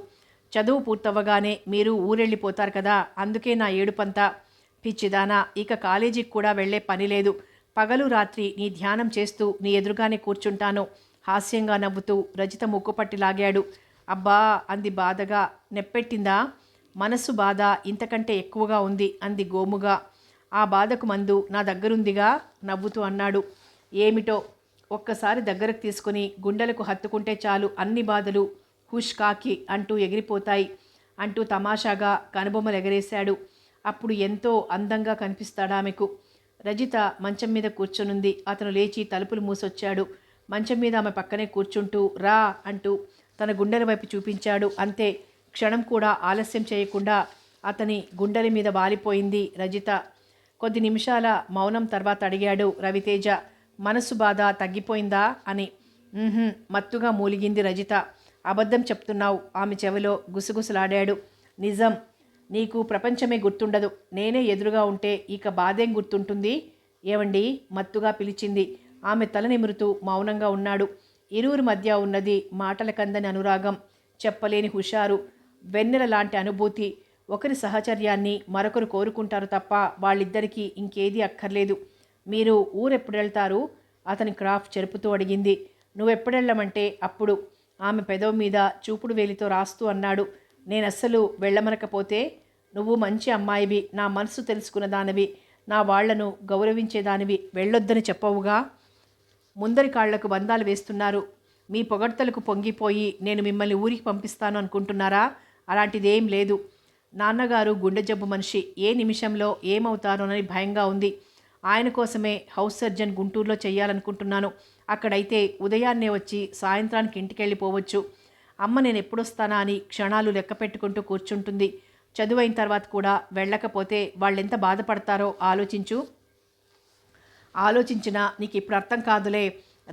చదువు పూర్తవ్వగానే మీరు ఊరెళ్ళిపోతారు కదా, అందుకే నా ఏడుపంతా. పిచ్చిదానా, ఇక కాలేజీకి కూడా వెళ్ళే పని లేదు. పగలు రాత్రి నీ ధ్యానం చేస్తూ నీ ఎదురుగానే కూర్చుంటాను. హాస్యంగా నవ్వుతూ రజిత ముక్కుపట్టి లాగాడు. అబ్బా అంది బాధగా. నెప్పెట్టిందా? మనస్సు బాధ ఇంతకంటే ఎక్కువగా ఉంది అంది గోముగా. ఆ బాధకు మందు నా దగ్గరుందిగా నవ్వుతూ అన్నాడు. ఏమిటో, ఒక్కసారి దగ్గరకు తీసుకుని గుండెలకు హత్తుకుంటే చాలు అన్ని బాధలు హుష్ కాకి అంటూ ఎగిరిపోతాయి అంటూ తమాషాగా కనుబొమ్మలు ఎగరేశాడు. అప్పుడు ఎంతో అందంగా కనిపిస్తాడామెకు. రజిత మంచం మీద కూర్చొనుంది. అతను లేచి తలుపులు మూసొచ్చాడు. మంచం మీద ఆమె పక్కనే కూర్చుంటూ రా అంటూ తన గుండెల వైపు చూపించాడు. అంతే, క్షణం కూడా ఆలస్యం చేయకుండా అతని గుండెల మీద వాలిపోయింది రజిత. కొద్ది నిమిషాల మౌనం తర్వాత అడిగాడు రవితేజ, మనసు బాధ తగ్గిపోయిందా అని. మత్తుగా మూలిగింది రజిత. అబద్ధం చెప్తున్నావు ఆమె చెవిలో గుసగుసలాడాడు. నిజం, నీకు ప్రపంచమే గుర్తుండదు. నేనే ఎదురుగా ఉంటే ఇక బాధేం గుర్తుంటుంది? ఏవండి మత్తుగా పిలిచింది. ఆమె తల నిమురుతూ మౌనంగా ఉన్నాడు. ఇరువురి మధ్య ఉన్నది మాటల కందని అనురాగం, చెప్పలేని హుషారు, వెన్నెల లాంటి అనుభూతి. ఒకరి సహచర్యాన్ని మరొకరు కోరుకుంటారు తప్ప వాళ్ళిద్దరికీ ఇంకేదీ అక్కర్లేదు. మీరు ఊరెప్పుడెళ్తారు? అతని క్రాఫ్ చెరుపుతూ అడిగింది. నువ్వెప్పుడెళ్ళమంటే అప్పుడు ఆమె పెదవి మీద చూపుడు వేలితో రాస్తూ అన్నాడు. నేనస్సలు వెళ్ళమనకపోతే? నువ్వు మంచి అమ్మాయివి, నా మనసు తెలుసుకున్న దానివి, నా వాళ్లను గౌరవించేదానివి, వెళ్ళొద్దని చెప్పవుగా. ముందరి కాళ్లకు బంధాలు వేస్తున్నారు. మీ పొగడ్తలకు పొంగిపోయి నేను మిమ్మల్ని ఊరికి పంపిస్తాను అనుకుంటున్నారా? అలాంటిదేం లేదు. నాన్నగారు గుండె జబ్బు మనిషి, ఏ నిమిషంలో ఏమవుతారోనని భయంగా ఉంది. ఆయన కోసమే హౌస్ సర్జన్ గుంటూరులో చెయ్యాలనుకుంటున్నాను. అక్కడైతే ఉదయాన్నే వచ్చి సాయంత్రానికి ఇంటికెళ్ళిపోవచ్చు. అమ్మ నేను ఎప్పుడొస్తానా అని క్షణాలు లెక్క పెట్టుకుంటూ కూర్చుంటుంది. చదువైన తర్వాత కూడా వెళ్ళకపోతే వాళ్ళెంత బాధపడతారో ఆలోచించు. ఆలోచించినా నీకు ఇప్పుడు అర్థం కాదులే.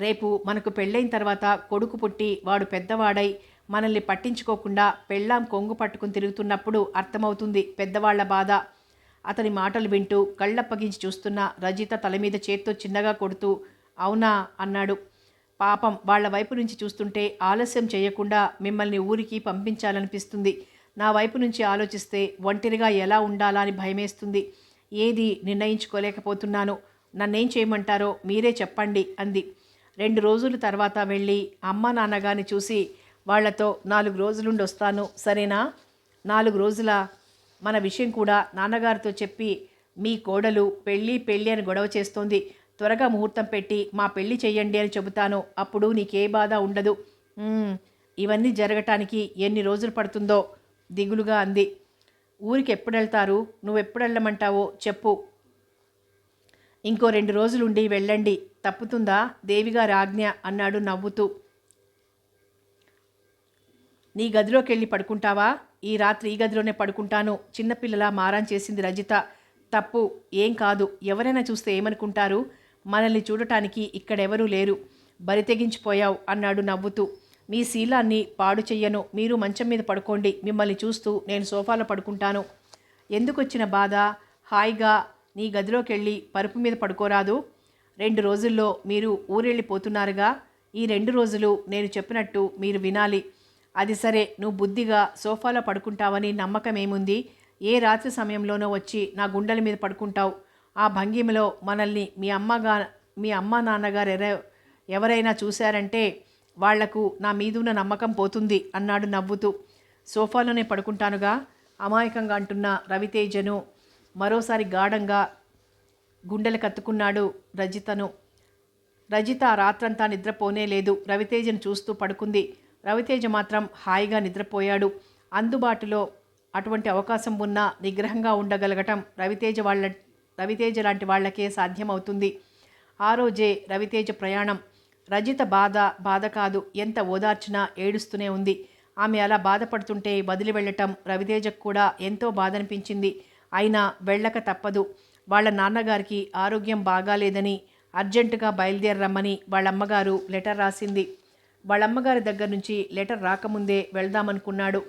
రేపు మనకు పెళ్ళైన తర్వాత కొడుకు పుట్టి వాడు పెద్దవాడై మనల్ని పట్టించుకోకుండా పెళ్ళాం కొంగు పట్టుకుని తిరుగుతున్నప్పుడు అర్థమవుతుంది పెద్దవాళ్ల బాధ. అతని మాటలు వింటూ కళ్ళప్పగించి చూస్తున్న రజిత తల మీద చేత్తో చిన్నగా కొడుతూ అవునా అన్నాడు. పాపం వాళ్ల వైపు నుంచి చూస్తుంటే ఆలస్యం చేయకుండా మిమ్మల్ని ఊరికి పంపించాలనిపిస్తుంది. నా వైపు నుంచి ఆలోచిస్తే ఒంటరిగా ఎలా ఉండాలా అని భయమేస్తుంది. ఏది నిర్ణయించుకోలేకపోతున్నాను. నన్నేం చేయమంటారో మీరే చెప్పండి అంది. 2 రోజుల తర్వాత వెళ్ళి అమ్మ నాన్నగారిని చూసి వాళ్లతో 4 రోజులుండి వస్తాను, సరేనా? 4 రోజుల మన విషయం కూడా నాన్నగారితో చెప్పి మీ కోడలు పెళ్ళి అని గొడవ చేస్తోంది, త్వరగా ముహూర్తం పెట్టి మా పెళ్ళి చెయ్యండి అని చెబుతాను. అప్పుడు నీకే బాధ ఉండదు. ఇవన్నీ జరగటానికి ఎన్ని రోజులు పడుతుందో దిగులుగా అంది. ఊరికి ఎప్పుడెళ్తారు? నువ్వెప్పుడెళ్ళమంటావో చెప్పు. ఇంకో 2 రోజులుండి వెళ్ళండి. తప్పుతుందా? దేవిగారి ఆజ్ఞ అన్నాడు నవ్వుతూ. నీ గదిలోకి వెళ్ళి పడుకుంటావా? ఈ రాత్రి ఈ గదిలోనే పడుకుంటాను. చిన్నపిల్లలా మారాన్ చేసింది రజిత. తప్పు ఏం కాదు. ఎవరైనా చూస్తే ఏమనుకుంటారు? మనల్ని చూడటానికి ఇక్కడెవరూ లేరు. బరి తెగించిపోయావు అన్నాడు నవ్వుతూ. మీ శీలాన్ని పాడు చెయ్యను. మీరు మంచం మీద పడుకోండి. మిమ్మల్ని చూస్తూ నేను సోఫాలో పడుకుంటాను. ఎందుకొచ్చిన బాధ? హాయిగా నీ గదిలోకి వెళ్ళి పరుపు మీద పడుకోరాదు? 2 రోజుల్లో మీరు ఊరెళ్ళిపోతున్నారుగా. ఈ 2 రోజులు నేను చెప్పినట్టు మీరు వినాలి. అది సరే, నువ్వు బుద్ధిగా సోఫాలో పడుకుంటావని నమ్మకం ఏముంది? ఏ రాత్రి సమయంలోనో వచ్చి నా గుండెల మీద పడుకుంటావు. ఆ భంగిమలో మనల్ని మీ అమ్మ నాన్నగారు ఎవరైనా చూశారంటే వాళ్లకు నా మీదున్న నమ్మకం పోతుంది అన్నాడు నవ్వుతూ. సోఫాలోనే పడుకుంటానుగా అమాయకంగా అంటున్న రవితేజను మరోసారి గాఢంగా గుండెలు కత్తుకున్నాడు రజితను. రజిత రాత్రంతా నిద్రపోనే లేదు. రవితేజను చూస్తూ పడుకుంది. రవితేజ మాత్రం హాయిగా నిద్రపోయాడు. అందుబాటులో అటువంటి అవకాశం ఉన్నా నిగ్రహంగా ఉండగలగటం రవితేజ లాంటి వాళ్లకే సాధ్యమవుతుంది. ఆ రోజే రవితేజ ప్రయాణం. రజిత బాధ కాదు, ఎంత ఓదార్చినా ఏడుస్తూనే ఉంది. ఆమె అలా బాధపడుతుంటే వదిలి వెళ్ళటం రవితేజకు కూడా ఎంతో బాధనిపించింది. అయినా వెళ్ళక తప్పదు. వాళ్ళ నాన్నగారికి ఆరోగ్యం బాగాలేదని అర్జెంటుగా బయలుదేరమ్మని వాళ్ళమ్మగారు లెటర్ రాసింది. వాళ్ళమ్మగారి దగ్గర నుంచి లెటర్ రాకముందే వెళ్దామనుకున్నాడు.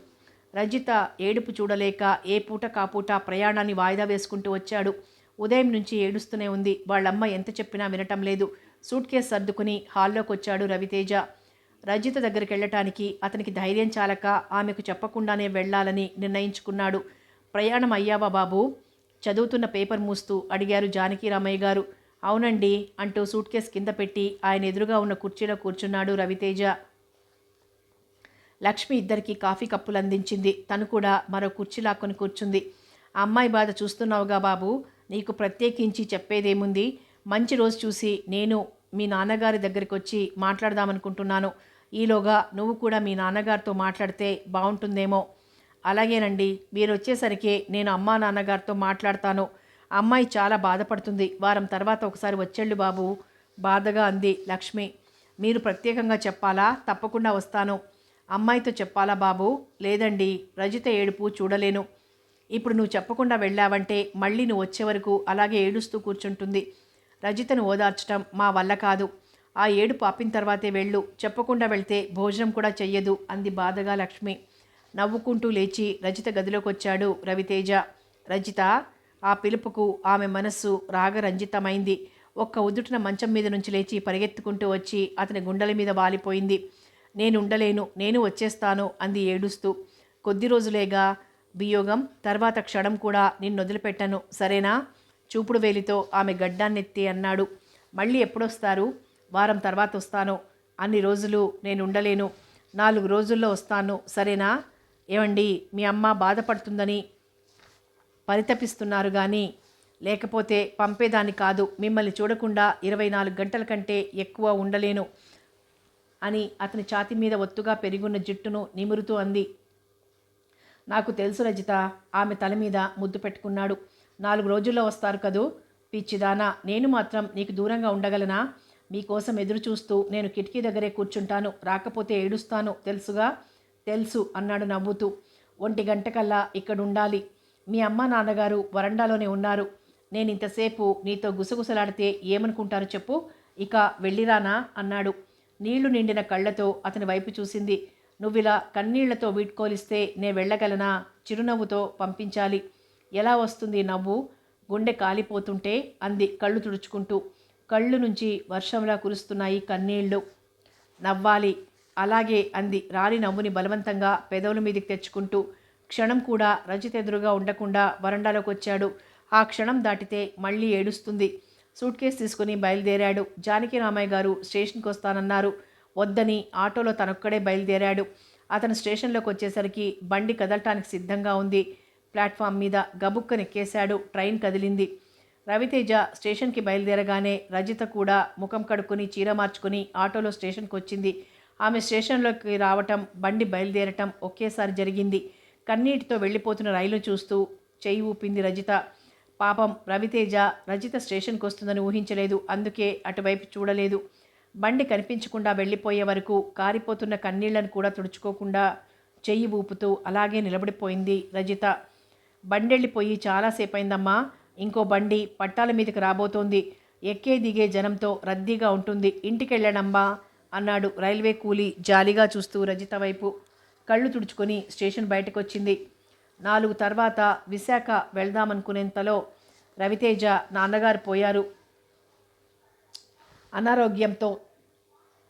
రజిత ఏడుపు చూడలేక ఏ పూట కాపూట ప్రయాణాన్ని వాయిదా వేసుకుంటూ వచ్చాడు. ఉదయం నుంచి ఏడుస్తూనే ఉంది. వాళ్ళమ్మ ఎంత చెప్పినా వినటం లేదు. సూట్ కేసు సర్దుకుని హాల్లోకి వచ్చాడు రవితేజ. రజిత దగ్గరికి వెళ్ళటానికి అతనికి ధైర్యం చాలక ఆమెకు చెప్పకుండానే వెళ్ళాలని నిర్ణయించుకున్నాడు. ప్రయాణం అయ్యావా బాబు? చదువుతున్న పేపర్ మూస్తూ అడిగారు జానకిరామయ్య గారు. అవునండి అంటూ సూట్ కేస్ కింద పెట్టి ఆయన ఎదురుగా ఉన్న కుర్చీలో కూర్చున్నాడు రవితేజ. లక్ష్మి ఇద్దరికి కాఫీ కప్పులు అందించింది. తను కూడా మరో కుర్చీ లాక్కొని కూర్చుంది. అమ్మాయి బాధ చూస్తున్నావుగా బాబు, నీకు ప్రత్యేకించి చెప్పేదేముంది? మంచి రోజు చూసి నేను మీ నాన్నగారి దగ్గరికి వచ్చి మాట్లాడదామనుకుంటున్నాను. ఈలోగా నువ్వు కూడా మీ నాన్నగారితో మాట్లాడితే బాగుంటుందేమో. అలాగేనండి, మీరు వచ్చేసరికి నేను అమ్మా నాన్నగారితో మాట్లాడతాను. అమ్మాయి చాలా బాధపడుతుంది. వారం తర్వాత ఒకసారి వచ్చేళ్ళు బాబు, బాధగా అంది లక్ష్మి. మీరు ప్రత్యేకంగా చెప్పాలా? తప్పకుండా వస్తాను. అమ్మాయితో చెప్పాలా బాబు? లేదండి, రజిత ఏడుపు చూడలేను. ఇప్పుడు నువ్వు చెప్పకుండా వెళ్ళావంటే మళ్ళీ నువ్వు వచ్చే వరకు అలాగే ఏడుస్తూ కూర్చుంటుంది. రజితను ఓదార్చడం మా వల్ల కాదు. ఆ ఏడుపు ఆపిన తర్వాతే వెళ్ళు. చెప్పకుండా వెళ్తే భోజనం కూడా చెయ్యదు అంది బాధగా లక్ష్మి. నవ్వుకుంటూ లేచి రజిత గదిలోకి వచ్చాడు రవితేజ. రజిత! ఆ పిలుపుకు ఆమె మనస్సు రాగరంజితమైంది. ఒక్క ఉదుటిన మంచం మీద నుంచి లేచి పరిగెత్తుకుంటూ వచ్చి అతని గుండెల మీద వాలిపోయింది. నేనుండలేను, నేను వచ్చేస్తాను అంది ఏడుస్తూ. కొద్ది రోజులేగా వియోగం, తర్వాత క్షణం కూడా నిన్నొదిలిపెట్టను, సరేనా? చూపుడు వేలితో ఆమె గడ్డాన్నెత్తి అన్నాడు. మళ్ళీ ఎప్పుడొస్తారు? వారం తర్వాత వస్తాను. అన్ని రోజులు నేనుండలేను. 4 రోజుల్లో వస్తాను, సరేనా? ఏమండి, మీ అమ్మ బాధపడుతుందని పరితపిస్తున్నారు కానీ లేకపోతే పంపేదాన్ని కాదు. మిమ్మల్ని చూడకుండా 24 గంటల కంటే ఎక్కువ ఉండలేను అని అతని ఛాతీ మీద ఒత్తుగా పెరుగున్న జుట్టును నిమురుతూ అంది. నాకు తెలుసు రజిత. ఆమె తల మీద ముద్దు పెట్టుకున్నాడు. 4 రోజుల్లో వస్తారు కదూ? పిచ్చిదానా, నేను మాత్రం నీకు దూరంగా ఉండగలనా? మీకోసం ఎదురు చూస్తూ నేను కిటికీ దగ్గరే కూర్చుంటాను. రాకపోతే ఏడుస్తాను, తెలుసుగా? తెలుసు అన్నాడు నవ్వుతూ. 1 గంటకల్లా ఇక్కడుండాలి. మీ అమ్మ నాన్నగారు వరండాలోనే ఉన్నారు. నేను ఇంతసేపు నీతో గుసగుసలాడితే ఏమనుకుంటారు చెప్పు? ఇక వెళ్ళిరానా అన్నాడు. నీళ్లు నిండిన కళ్ళతో అతని వైపు చూసింది. నువ్విలా కన్నీళ్లతో వీడ్కోలిస్తే నే వెళ్ళగలనా? చిరునవ్వుతో పంపించాలి. ఎలా వస్తుంది నవ్వు? గుండె కాలిపోతుంటే అంది కళ్ళు తుడుచుకుంటూ. కళ్ళు నుంచి వర్షంలా కురుస్తున్నాయి కన్నీళ్లు. నవ్వాలి. అలాగే అంది రాని నవ్వుని బలవంతంగా పెదవుల మీదకి తెచ్చుకుంటూ. క్షణం కూడా రజిత ఎదురుగా ఉండకుండా వరండాలోకి వచ్చాడు. ఆ క్షణం దాటితే మళ్ళీ ఏడుస్తుంది. సూట్ కేసు తీసుకుని బయలుదేరాడు. జానకిరామయ్య గారు స్టేషన్కి వస్తానన్నారు. వద్దని ఆటోలో తనొక్కడే బయలుదేరాడు. అతను స్టేషన్లోకి వచ్చేసరికి బండి కదలటానికి సిద్ధంగా ఉంది. ప్లాట్ఫామ్ మీద గబుక్కనెక్కేశాడు. ట్రైన్ కదిలింది. రవితేజ స్టేషన్కి బయలుదేరగానే రజిత కూడా ముఖం కడుక్కుని చీర మార్చుకుని ఆటోలో స్టేషన్కి వచ్చింది. ఆమె స్టేషన్లోకి రావటం, బండి బయలుదేరటం ఒకేసారి జరిగింది. కన్నీటితో వెళ్ళిపోతున్న రైలు చూస్తూ చెయ్యి ఊపింది రజిత. పాపం రవితేజ రజిత స్టేషన్కి వస్తుందని ఊహించలేదు. అందుకే అటువైపు చూడలేదు. బండి కనిపించకుండా వెళ్ళిపోయే వరకు కారిపోతున్న కన్నీళ్లను కూడా తుడుచుకోకుండా చెయ్యి ఊపుతూ అలాగే నిలబడిపోయింది రజిత. బండెళ్ళిపోయి చాలాసేపైందమ్మా. ఇంకో బండి పట్టాల మీదకి రాబోతోంది. ఎక్కే దిగే జనంతో రద్దీగా ఉంటుంది. ఇంటికెళ్ళనమ్మా అన్నాడు రైల్వే కూలీ జాలిగా చూస్తూ రజిత వైపు. కళ్ళు తుడుచుకొని స్టేషన్ బయటకొచ్చింది. 4 తర్వాత విశాఖ వెళ్దామనుకునేంతలో రవితేజ నాన్నగారు పోయారు. అనారోగ్యంతో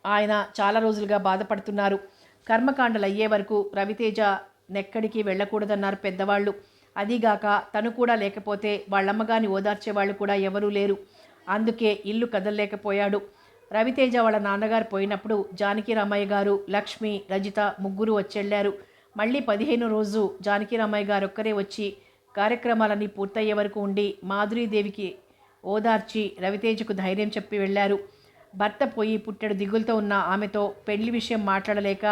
ఆయన చాలా రోజులుగా బాధపడుతున్నారు. కర్మకాండలు అయ్యే వరకు రవితేజ నెక్కడికి వెళ్ళకూడదన్నారు పెద్దవాళ్ళు. అదీగాక తను కూడా లేకపోతే వాళ్ళమ్మగాని ఓదార్చేవాళ్ళు కూడా ఎవరూ లేరు. అందుకే ఇల్లు కదలలేకపోయాడు. రవితేజ వాళ్ళ నాన్నగారు పోయినప్పుడు జానకిరామయ్య గారు, లక్ష్మి, రజిత ముగ్గురు వచ్చెళ్ళారు. మళ్ళీ 15వ రోజు జానకిరామయ్య గారు ఒక్కరే వచ్చి కార్యక్రమాలన్నీ పూర్తయ్యే వరకు ఉండి మాధురీదేవికి ఓదార్చి రవితేజకు ధైర్యం చెప్పి వెళ్ళారు. భర్త పోయి పుట్టెడు దిగులతో ఉన్న ఆమెతో పెళ్లి విషయం మాట్లాడలేక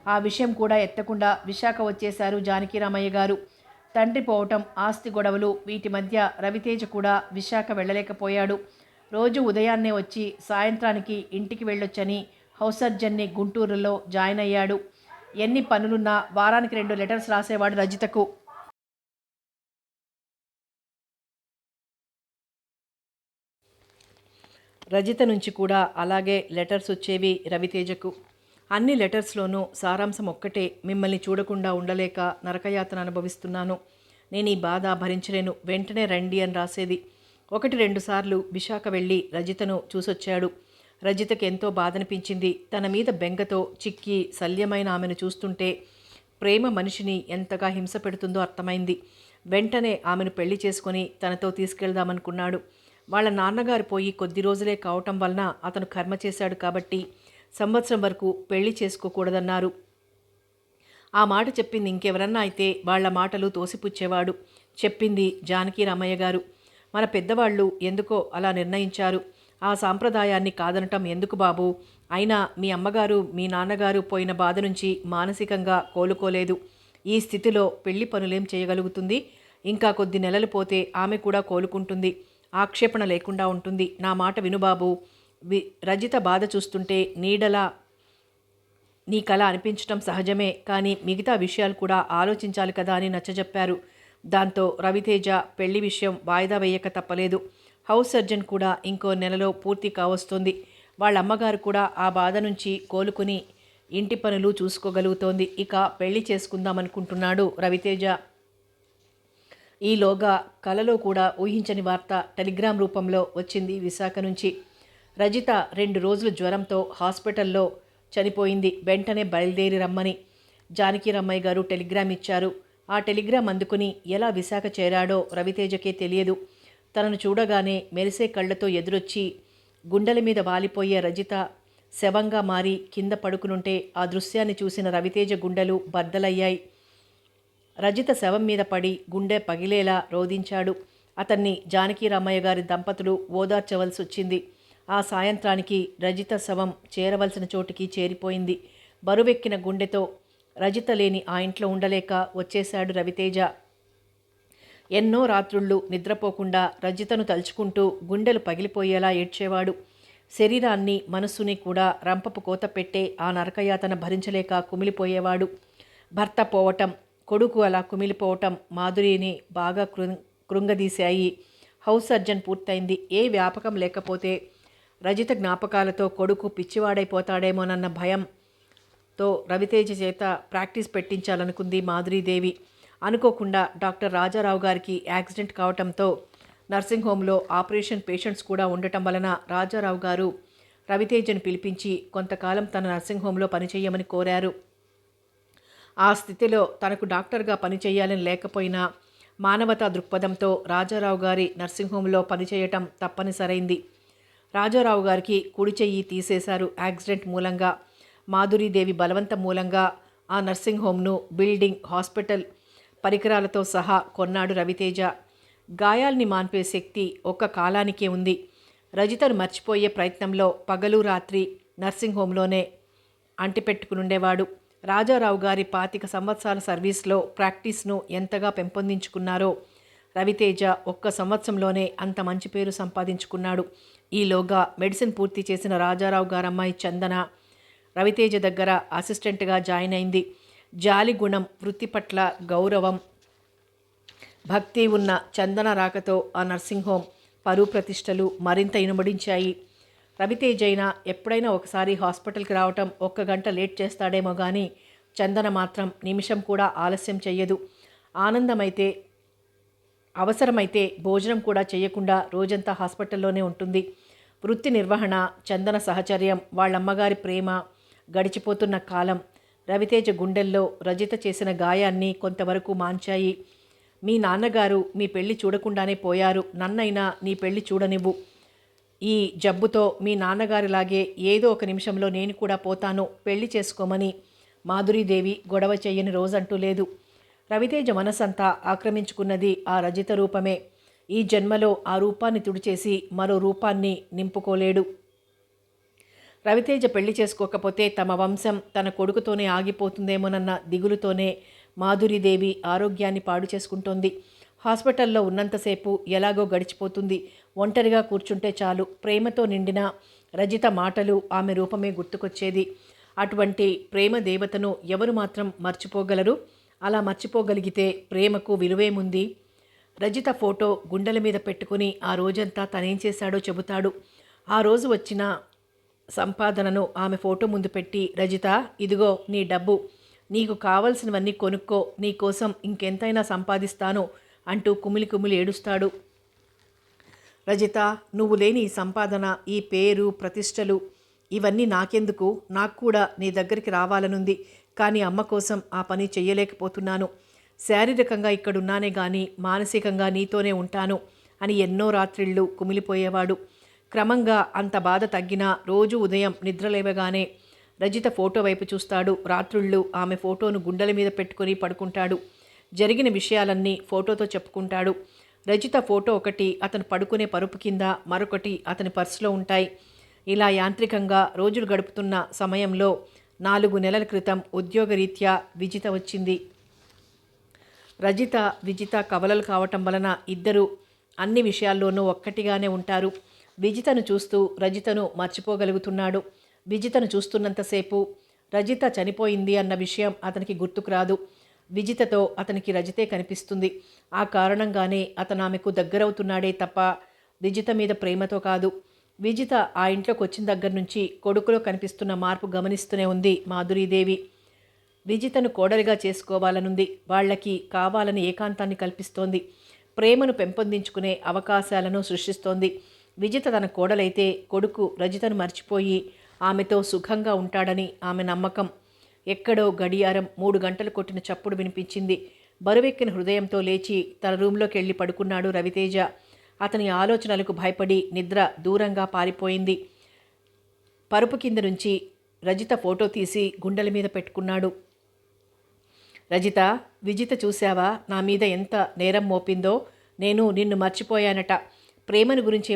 ఆ విషయం కూడా ఎత్తకుండా విశాఖ వచ్చేశారు జానకిరామయ్య గారు. తండ్రి పోవటం, ఆస్తి గొడవలు, వీటి మధ్య రవితేజ కూడా విశాఖ వెళ్ళలేకపోయాడు. రోజు ఉదయాన్నే వచ్చి సాయంత్రానికి ఇంటికి వెళ్ళొచ్చని హౌస్ సర్జన్ని గుంటూరులో జాయిన్ అయ్యాడు. ఎన్ని పనులున్నా వారానికి 2 లెటర్స్ రాసేవాడు రజితకు. రజిత నుంచి కూడా అలాగే లెటర్స్ వచ్చేవి రవితేజకు. అన్ని లెటర్స్లోనూ సారాంశం ఒక్కటే: మిమ్మల్ని చూడకుండా ఉండలేక నరకయాతన అనుభవిస్తున్నాను. నేను ఈ బాధ భరించలేను, వెంటనే రండి అని రాసేది. 1-2 సార్లు విశాఖ వెళ్ళి రజితను చూసొచ్చాడు. రజితకి ఎంతో బాధనిపించింది. తన మీద బెంగతో చిక్కి శల్యమైన ఆమెను చూస్తుంటే ప్రేమ మనిషిని ఎంతగా హింస పెడుతుందో అర్థమైంది. వెంటనే ఆమెను పెళ్లి చేసుకొని తనతో తీసుకెళ్దామనుకున్నాడు. వాళ్ళ నాన్నగారు పోయి కొద్ది రోజులే కావటం వలన అతను కర్మ చేశాడు కాబట్టి సంవత్సరం వరకు పెళ్లి చేసుకోకూడదన్నారు. ఆ మాట చెప్పింది ఇంకెవరన్నా అయితే వాళ్ళ మాటలు తోసిపుచ్చేవాడు. చెప్పింది జానకి రామయ్య గారు. మన పెద్దవాళ్ళు ఎందుకో అలా నిర్ణయించారు. ఆ సాంప్రదాయాన్ని కాదనటం ఎందుకు బాబు? అయినా మీ అమ్మగారు మీ నాన్నగారు పోయిన బాధ నుంచి మానసికంగా కోలుకోలేదు. ఈ స్థితిలో పెళ్లి పనులేం చేయగలుగుతుంది? ఇంకా కొద్ది నెలలు పోతే ఆమె కూడా కోలుకుంటుంది. ఆక్షేపణ లేకుండా ఉంటుంది. నా మాట వినుబాబు. రజిత బాధ చూస్తుంటే నీడలా నీకలా అనిపించటం సహజమే, కానీ మిగతా విషయాలు కూడా ఆలోచించాలి కదా అని నచ్చజెప్పారు. దాంతో రవితేజ పెళ్లి విషయం వాయిదా వేయక తప్పలేదు. హౌస్ సర్జన్ కూడా ఇంకో నెలలో పూర్తి కావస్తుంది. వాళ్ళ అమ్మగారు కూడా ఆ బాధ నుంచి కోలుకుని ఇంటి పనులు చూసుకోగలుగుతోంది. ఇక పెళ్లి చేసుకుందామనుకుంటున్నాడు రవితేజ. ఈలోగా కలలో కూడా ఊహించని వార్త టెలిగ్రామ్ రూపంలో వచ్చింది విశాఖ నుంచి. రజిత 2 రోజులు జ్వరంతో హాస్పిటల్లో చనిపోయింది. వెంటనే బయలుదేరి రమ్మని జానకి రమ్మయ్య గారు టెలిగ్రామ్ ఇచ్చారు. ఆ టెలిగ్రామ్ అందుకుని ఎలా విశాఖ చేరాడో రవితేజకే తెలియదు. తనను చూడగానే మెరిసే కళ్ళతో ఎదురొచ్చి గుండెల మీద వాలిపోయే రజిత శవంగా మారి కింద పడుకునుంటే ఆ దృశ్యాన్ని చూసిన రవితేజ గుండెలు బద్దలయ్యాయి. రజిత శవం మీద పడి గుండె పగిలేలా రోదించాడు. అతన్ని జానకి రామయ్య గారి దంపతులు ఓదార్చవలసి వచ్చింది. ఆ సాయంత్రానికి రజిత శవం చేరవలసిన చోటికి చేరిపోయింది. బరువెక్కిన గుండెతో రజిత లేని ఆ ఇంట్లో ఉండలేక వచ్చేశాడు రవితేజ. ఎన్నో రాత్రుళ్ళు నిద్రపోకుండా రజితను తలుచుకుంటూ గుండెలు పగిలిపోయేలా ఏడ్చేవాడు. శరీరాన్ని మనస్సుని కూడా రంపపు కోత పెట్టే ఆ నరకయాతన భరించలేక కుమిలిపోయేవాడు. భర్త పోవటం, కొడుకు అలా కుమిలిపోవటం మాధురిని బాగా కృంగదీశాయి. హౌస్ సర్జన్ పూర్తయింది. ఏ వ్యాపకం లేకపోతే రజిత జ్ఞాపకాలతో కొడుకు పిచ్చివాడైపోతాడేమోనన్న భయంతో రవితేజ చేత ప్రాక్టీస్ పెట్టించాలనుకుంది మాధురీదేవి. అనుకోకుండా డాక్టర్ రాజారావు గారికి యాక్సిడెంట్ కావటంతో నర్సింగ్ హోంలో ఆపరేషన్ పేషెంట్స్ కూడా ఉండటం వలన రాజారావు గారు రవితేజను పిలిపించి కొంతకాలం తన నర్సింగ్ హోంలో పనిచేయమని కోరారు. ఆ స్థితిలో తనకు డాక్టర్గా పనిచేయాలని లేకపోయినా మానవతా దృక్పథంతో రాజారావు గారి నర్సింగ్ హోంలో పనిచేయటం తప్పనిసరైంది. రాజారావు గారికి కుడి చెయ్యి తీసేశారు యాక్సిడెంట్ మూలంగా. మాధురీదేవి బలవంతం మూలంగా ఆ నర్సింగ్ హోంను, బిల్డింగ్, హాస్పిటల్ పరికరాలతో సహా కొన్నాడు రవితేజ. గాయాల్ని మాన్పే శక్తి ఒక్క కాలానికే ఉంది. రజితను మర్చిపోయే ప్రయత్నంలో పగలు రాత్రి నర్సింగ్ హోంలోనే అంటిపెట్టుకునుండేవాడు. రాజారావు గారి 25 సంవత్సరాల సర్వీస్లో ప్రాక్టీస్ను ఎంతగా పెంపొందించుకున్నారో రవితేజ ఒక్క సంవత్సరంలోనే అంత మంచి పేరు సంపాదించుకున్నాడు. ఈలోగా మెడిసిన్ పూర్తి చేసిన రాజారావు గారమ్మాయి చందన రవితేజ దగ్గర అసిస్టెంట్గా జాయిన్ అయింది. జాలి గుణం, వృత్తి పట్ల గౌరవం, భక్తి ఉన్న చందన రాకతో ఆ నర్సింగ్ హోం పరువు ప్రతిష్టలు మరింత ఇనుమడించాయి. రవితేజ అయినా ఎప్పుడైనా ఒకసారి హాస్పిటల్కి రావటం 1 గంట లేట్ చేస్తాడేమో కానీ చందన మాత్రం నిమిషం కూడా ఆలస్యం చెయ్యదు. ఆనందమైతే అవసరమైతే భోజనం కూడా చేయకుండా రోజంతా హాస్పిటల్లోనే ఉంటుంది. వృత్తి నిర్వహణ, చందన సహచర్యం, వాళ్ళమ్మగారి ప్రేమ, గడిచిపోతున్న కాలం రవితేజ గుండెల్లో రజిత చేసిన గాయాన్ని కొంతవరకు మాంచాయి. మీ నాన్నగారు మీ పెళ్లి చూడకుండానే పోయారు. నన్నైనా నీ పెళ్లి చూడనివ్వు. ఈ జబ్బుతో మీ నాన్నగారిలాగే ఏదో ఒక నిమిషంలో నేను కూడా పోతాను, పెళ్లి చేసుకోమని మాధురీదేవి గొడవ చెయ్యని రోజంటూ లేదు. రవితేజ మనసంతా ఆక్రమించుకున్నది ఆ రజిత రూపమే. ఈ జన్మలో ఆ రూపాన్ని తుడిచేసి మరో రూపాన్ని నింపుకోలేడు. రవితేజ పెళ్లి చేసుకోకపోతే తమ వంశం తన కొడుకుతోనే ఆగిపోతుందేమోనన్న దిగులుతోనే మాధురీదేవి ఆరోగ్యాన్ని పాడు చేసుకుంటోంది. హాస్పిటల్లో ఉన్నంతసేపు ఎలాగో గడిచిపోతుంది. ఒంటరిగా కూర్చుంటే చాలు ప్రేమతో నిండిన రజిత మాటలు, ఆమె రూపమే గుర్తుకొచ్చేది. అటువంటి ప్రేమ దేవతను ఎవరు మాత్రం మర్చిపోగలరు? అలా మర్చిపోగలిగితే ప్రేమకు విలువేముంది? రజిత ఫోటో గుండెల మీద పెట్టుకుని ఆ రోజంతా తనేం చేశాడో చెబుతాడు. ఆ రోజు వచ్చిన సంపాదనను ఆమె ఫోటో ముందు పెట్టి, రజిత, ఇదిగో నీ డబ్బు, నీకు కావలసినవన్నీ కొనుక్కో, నీకోసం ఇంకెంతైనా సంపాదిస్తాను అంటూ కుమిలి కుమిలి ఏడుస్తాడు. రజిత, నువ్వు లేని ఈ సంపాదన, ఈ పేరు ప్రతిష్టలు ఇవన్నీ నాకెందుకు? నాకు కూడా నీ దగ్గరికి రావాలనుంది. కానీ అమ్మ కోసం ఆ పని చెయ్యలేకపోతున్నాను. శారీరకంగా ఇక్కడున్నానే గాని మానసికంగా నీతోనే ఉంటాను అని ఎన్నో రాత్రిళ్ళు కుమిలిపోయేవాడు. క్రమంగా అంత బాధ తగ్గినా రోజు ఉదయం నిద్రలేవగానే రజిత ఫోటో వైపు చూస్తాడు. రాత్రుళ్ళు ఆమె ఫోటోను గుండెల మీద పెట్టుకుని పడుకుంటాడు. జరిగిన విషయాలన్నీ ఫోటోతో చెప్పుకుంటాడు. రజిత ఫోటో ఒకటి అతను పడుకునే పరుపు కింద, మరొకటి అతని పర్సులో ఉంటాయి. ఇలా యాంత్రికంగా రోజులు గడుపుతున్న సమయంలో 4 నెలల క్రితం ఉద్యోగరీత్యా విజిత వచ్చింది. రజిత, విజిత కవలలు కావటం వలన ఇద్దరు అన్ని విషయాల్లోనూ ఒక్కటిగానే ఉంటారు. విజితను చూస్తూ రజితను మర్చిపోగలుగుతున్నాడు. విజితను చూస్తున్నంతసేపు రజిత చనిపోయింది అన్న విషయం అతనికి గుర్తుకు రాదు. విజితతో అతనికి రజితే కనిపిస్తుంది. ఆ కారణంగానే అతను ఆమెకు దగ్గరవుతున్నాడే తప్ప విజిత మీద ప్రేమతో కాదు. విజిత ఆ ఇంట్లోకి వచ్చిన దగ్గర నుంచి కొడుకులో కనిపిస్తున్న మార్పు గమనిస్తూనే ఉంది మాధురీదేవి. విజితను కోడలిగా చేసుకోవాలనుంది. వాళ్ళకి కావాలని ఏకాంతాన్ని కల్పిస్తోంది. ప్రేమను పెంపొందించుకునే అవకాశాలను సృష్టిస్తోంది. విజిత తన కోడలైతే కొడుకు రజితను మర్చిపోయి ఆమెతో సుఖంగా ఉంటాడని ఆమె నమ్మకం. ఎక్కడో గడియారం 3 గంటలు కొట్టిన చప్పుడు వినిపించింది. బరువెక్కిన హృదయంతో లేచి తన రూంలోకి వెళ్ళి పడుకున్నాడు రవితేజ. అతని ఆలోచనలకు భయపడి నిద్ర దూరంగా పారిపోయింది. పరుపు కింద నుంచి రజిత ఫోటో తీసి గుండెల మీద పెట్టుకున్నాడు. రజిత, విజిత చూశావా నా మీద ఎంత నేరం మోపిందో? నేను నిన్ను మర్చిపోయానట. ప్రేమను గురించి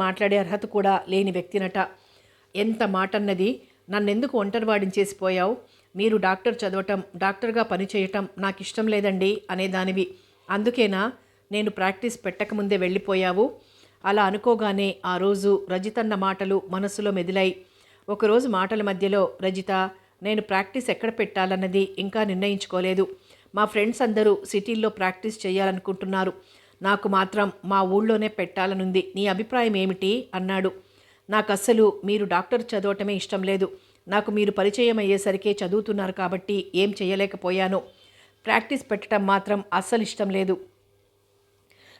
మాట్లాడే అర్హత కూడా లేని వ్యక్తినట. ఎంత మాటన్నది! నన్నెందుకు ఒంటరివాడిని చేసిపోయావు? మీరు డాక్టర్ చదవటం, డాక్టర్గా పనిచేయటం నాకు ఇష్టం లేదండి అనేదానివి. అందుకేనా నేను ప్రాక్టీస్ పెట్టకముందే వెళ్ళిపోయావు? అలా అనుకోగానే ఆ రోజు రజితన్న మాటలు మనసులో మెదిలాయి. ఒకరోజు మాటల మధ్యలో, రజిత, నేను ప్రాక్టీస్ ఎక్కడ పెట్టాలన్నది ఇంకా నిర్ణయించుకోలేదు. మా ఫ్రెండ్స్ అందరూ సిటీల్లో ప్రాక్టీస్ చేయాలనుకుంటున్నారు. నాకు మాత్రం మా ఊళ్ళోనే పెట్టాలనుంది. నీ అభిప్రాయం ఏమిటి అన్నాడు. నాకు అస్సలు మీరు డాక్టర్ చదవటమే ఇష్టం లేదు. నాకు మీరు పరిచయం అయ్యేసరికే చదువుతున్నారు కాబట్టి ఏం చేయలేకపోయాను. ప్రాక్టీస్ పెట్టడం మాత్రం అస్సలు ఇష్టం లేదు.